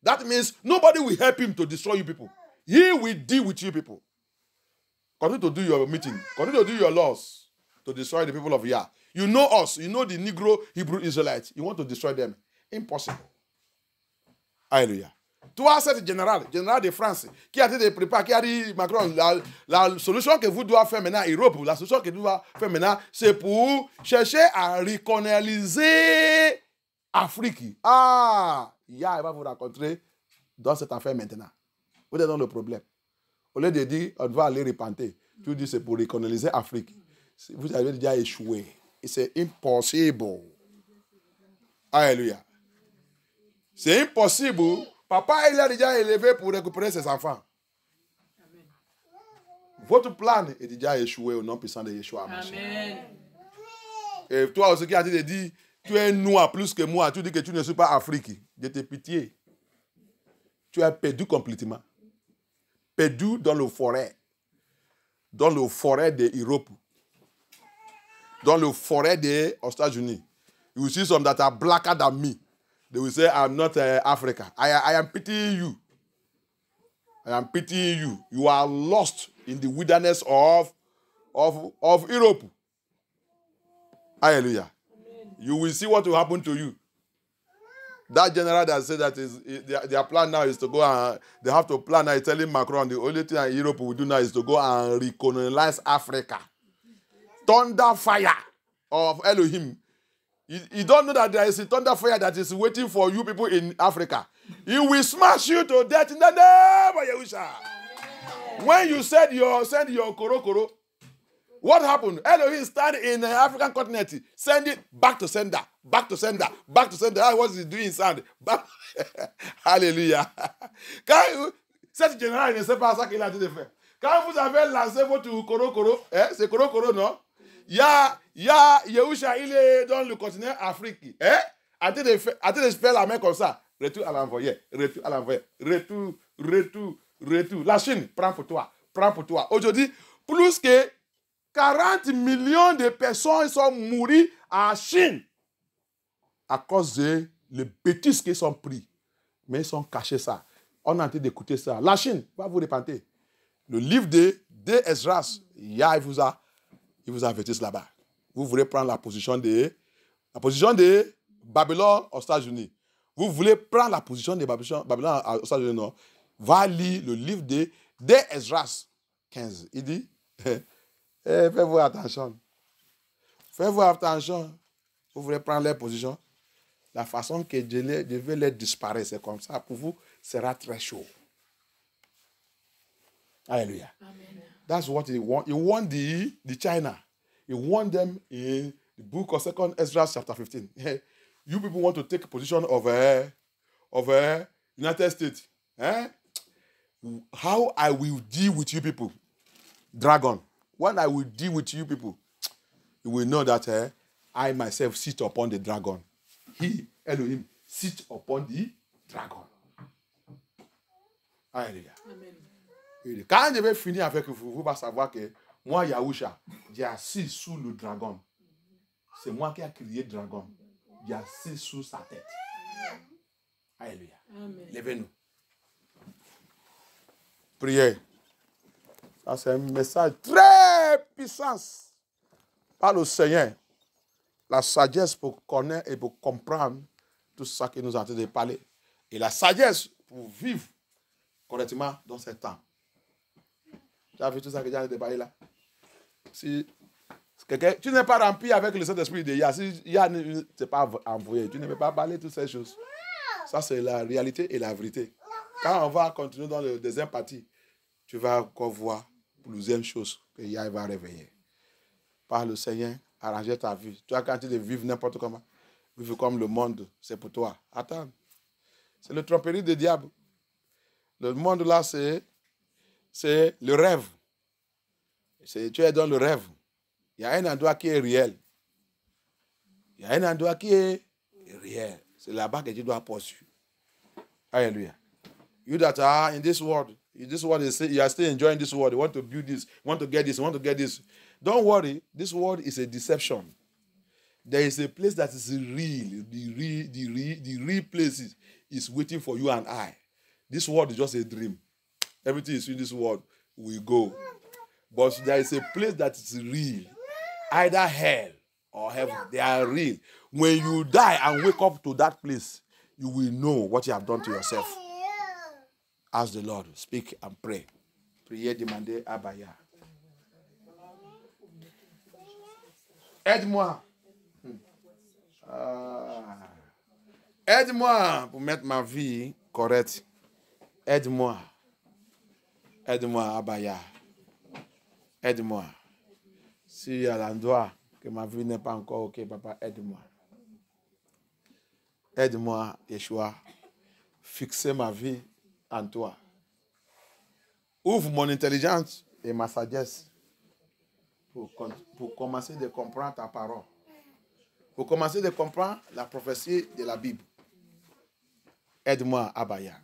That means nobody will help him to destroy you people. He will deal with you people. Continue to do your meeting. Continue to do your laws to destroy the people of Yah. You know us. You know the Negro Hebrew Israelites. You want to destroy them. Impossible. Alléluia. Toi, c'est général de France, qui a été préparé, qui a dit, Macron, la solution que vous devez faire maintenant, Europe, la solution que vous devez faire maintenant, c'est pour chercher à recoloniser Afrique. Ah, Yah va vous rencontrer dans cette affaire maintenant. Vous êtes dans le problème. Au lieu de dire, on va aller repentir, tu dis c'est pour recoloniser Afrique. Vous avez déjà échoué. C'est impossible. Alléluia. C'est impossible. Papa, il a déjà élevé pour récupérer ses enfants. Amen. Votre plan est déjà échoué au nom puissant de Yeshua. Amen. Et toi aussi qui as dit, tu es noir plus que moi, tu dis que tu ne suis pas Afrique. Je te pitié. Tu as perdu complètement. Perdu dans le forêt. Dans le forêt de Europe. Dans le forêt des États-Unis. You see some that are blacker than me. They will say, I'm not Africa. I am pitying you. I am pitying you. You are lost in the wilderness of Europe. Hallelujah. Amen. You will see what will happen to you. That general that said that their plan now is to go and they have to plan now, telling Macron the only thing that Europe will do now is to go and recolonize Africa. Thunder fire of Elohim. You don't know that there is a thunder fire that is waiting for you people in Africa. He will smash you to death in the name of Yahusha. When you send your koro, what happened? Elohim stand in the African continent, send it back to sender, back to sender, back to sender. That's what he's doing in sand. Hallelujah. Cette général ne sait pas ça qu'il a dit de faire. Quand vous avez lancé votre koro, c'est koro, non? Yahusha, il est dans le continent Afrique. Arrêtez de faire la main comme ça. Retour à l'envoyé. Retour. La Chine, prends pour toi. Aujourd'hui, plus que 40 millions de personnes sont mortes en Chine à cause de les bêtises qu'ils sont pris. Mais ils sont cachés ça. On est en train d'écouter ça. La Chine va vous repentir. Le livre de Esdras, Yah, il vous avertit là-bas. Vous voulez prendre la position de Babylone aux États-Unis. Vous voulez prendre la position de Babylone aux États-Unis, non? Va lire le livre de Esdras 15. Il dit, faites-vous attention. Faites-vous attention. Vous voulez prendre leur position. La façon que Dieu veut les disparaître, c'est comme ça. Pour vous, sera très chaud. Alléluia. Amen. That's what he want. He want the China. He want them in the book of 2 Ezra chapter 15. You people want to take a position of United States. How I will deal with you people? Dragon. When I will deal with you people, you will know that I myself sit upon the dragon. He, Elohim, sit upon the dragon. Alléluia. Amen. Quand je vais finir avec vous, vous allez savoir que moi, Yahusha, j'ai assis sous le dragon. C'est moi qui ai créé le dragon. J'ai assis sous sa tête. Alléluia. Levez-nous. Priez. Ça, c'est un message très puissant par le Seigneur. La sagesse pour connaître et pour comprendre tout ça qui nous a été parlé. Et la sagesse pour vivre correctement dans ce temps. Tu as vu tout ça que j'ai déballé là? Si tu n'es pas rempli avec le Saint-Esprit de Yah, si Yah ne t'est pas envoyé, tu ne peux pas parler toutes ces choses. Ça, c'est la réalité et la vérité. Quand on va continuer dans le deuxième partie, tu vas encore voir plusieurs choses que Yah va réveiller. Par le Seigneur arranger ta vie. Tu as quand tu de vivre n'importe comment. Vivre comme le monde, c'est pour toi. Attends. C'est le tromperie du diable. Le monde là, c'est le rêve. Tu es dans le rêve. Il y a un endroit qui est réel. Il y a un endroit qui est réel. C'est là-bas que tu dois poursuivre. Hallelujah. You that are in this world is you are still enjoying this world. You want to build this, you want to get this, you want to get this. Don't worry. This world is a deception. There is a place that is real. The real place is waiting for you and I. This world is just a dream. Everything is in this world will go. But there is a place that is real. Either hell or heaven. They are real. When you die and wake up to that place, you will know what you have done to yourself. Ask the Lord. Speak and pray. Priez, demandez, Abaya. Aide-moi. Aide-moi pour mettre ma vie correcte. Aide-moi. Aide-moi, Abaya. Aide-moi. Si à l'endroit que ma vie n'est pas encore OK, papa, aide-moi. Aide-moi, Yeshua. Fixer ma vie en toi. Ouvre mon intelligence et ma sagesse pour commencer de comprendre ta parole. Pour commencer de comprendre la prophétie de la Bible. Aide-moi, Abaya.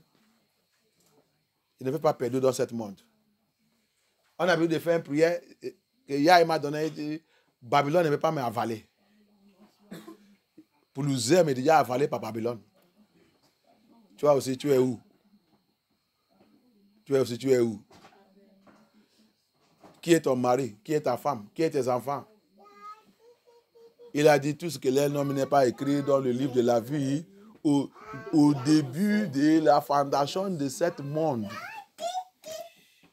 Il ne veut pas perdre dans ce monde. On a vu de faire une prière que Yah m'a donné, dit, Babylone ne veut pas m'avaler. Pour nous aimer, déjà avalé par Babylone. Toi aussi, tu es où? Tu es où? Qui est ton mari? Qui est ta femme? Qui est tes enfants? Il a dit tout ce que les noms n'est pas écrit dans le livre de la vie au début de la fondation de ce monde.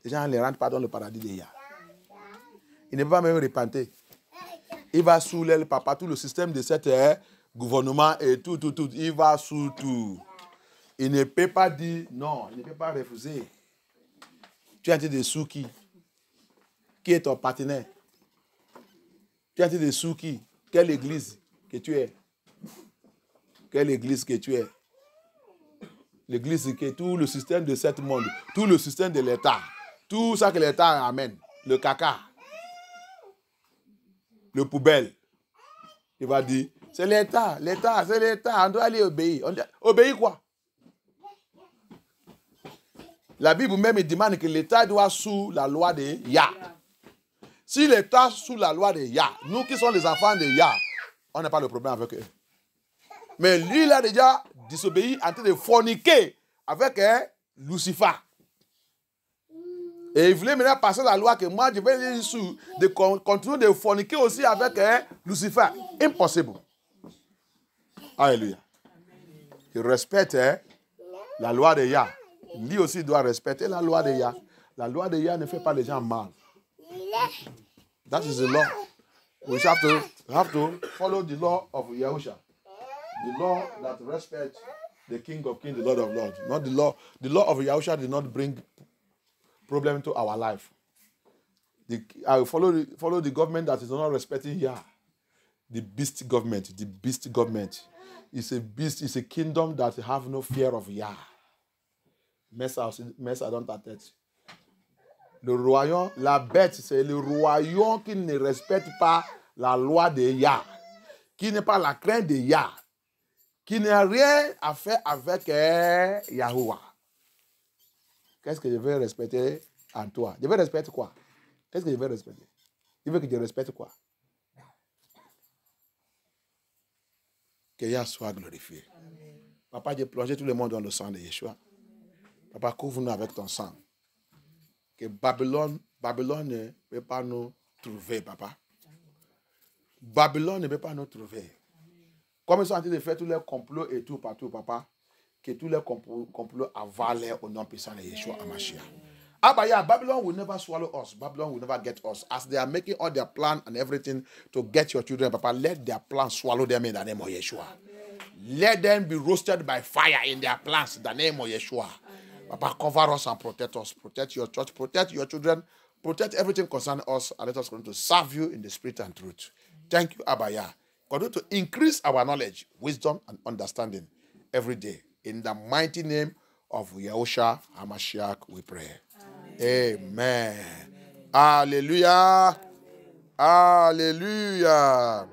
Les gens ne les rentrent pas dans le paradis de Yah. Il ne peut pas même repentir. Il va sous l'aile, papa, tout le système de cet gouvernement et tout. Il va sous tout. Il ne peut pas dire non, il ne peut pas refuser. Tu es en train de sous qui? Qui est ton partenaire? Tu es en train de sous qui? Quelle église que tu es? Quelle église que tu es? L'église qui est tout le système de ce monde, tout le système de l'État, tout ça que l'État amène, le caca, le poubelle. Il va dire, c'est l'État, c'est l'État, on doit aller obéir. Obéir quoi? La Bible même demande que l'État doit sous la loi de Yah. Si l'État sous la loi de Yah, nous qui sommes les enfants de Yah, on n'a pas de problème avec eux. Mais lui, il a déjà désobéi en train de forniquer avec Lucifer. Et il voulait maintenant passer la loi que moi, je vais de continuer de forniquer aussi avec Lucifer. Impossible. Alléluia. Il respecte la loi de Yah. Lui aussi doit respecter la loi de Yah. La loi de Yah ne fait pas les gens mal. That is the law. We have to follow the law of Yahusha. The law that respects the King of Kings, the Lord of Lords. Not the law. The law of Yahusha did not bring problem to our life. I will follow the government that is not respecting Yah. The beast government. The beast government. It's a beast. It's a kingdom that have no fear of Yah. Mets ça dans ta tête. Le royaume, la bête, c'est le royaume qui ne respecte pas la loi de Yah, qui n'est pas la crainte de Yah, qui n'a rien à faire avec Yahuwah. Qu'est-ce que je vais respecter en toi? Je vais respecter quoi? Qu'est-ce que je vais respecter? Il veut que je respecte quoi? Que Yah soit glorifié. Amen. Papa, j'ai plongé tout le monde dans le sang de Yeshua. Papa, couvre-nous avec ton sang. Que Babylone ne peut pas nous trouver, papa. Babylone ne peut pas nous trouver. Comme ils sont en train de faire tous les complots et tout partout, papa, que tous les complots avalent au nom puissant de Yeshua HaMashiach. Abaya, Babylon will never swallow us. Babylon will never get us. As they are making all their plan and everything to get your children, papa, let their plans swallow them in the name of Yeshua. Amen. Let them be roasted by fire in their plans in the name of Yeshua. Amen. Papa, cover us and protect us. Protect your church. Protect your children. Protect everything concerning us. And let us continue to serve you in the spirit and truth. Thank you, Abaya. Continue to increase our knowledge, wisdom, and understanding every day. In the mighty name of Yahushua HaMashiach, we pray. Amen. Hallelujah. Hallelujah.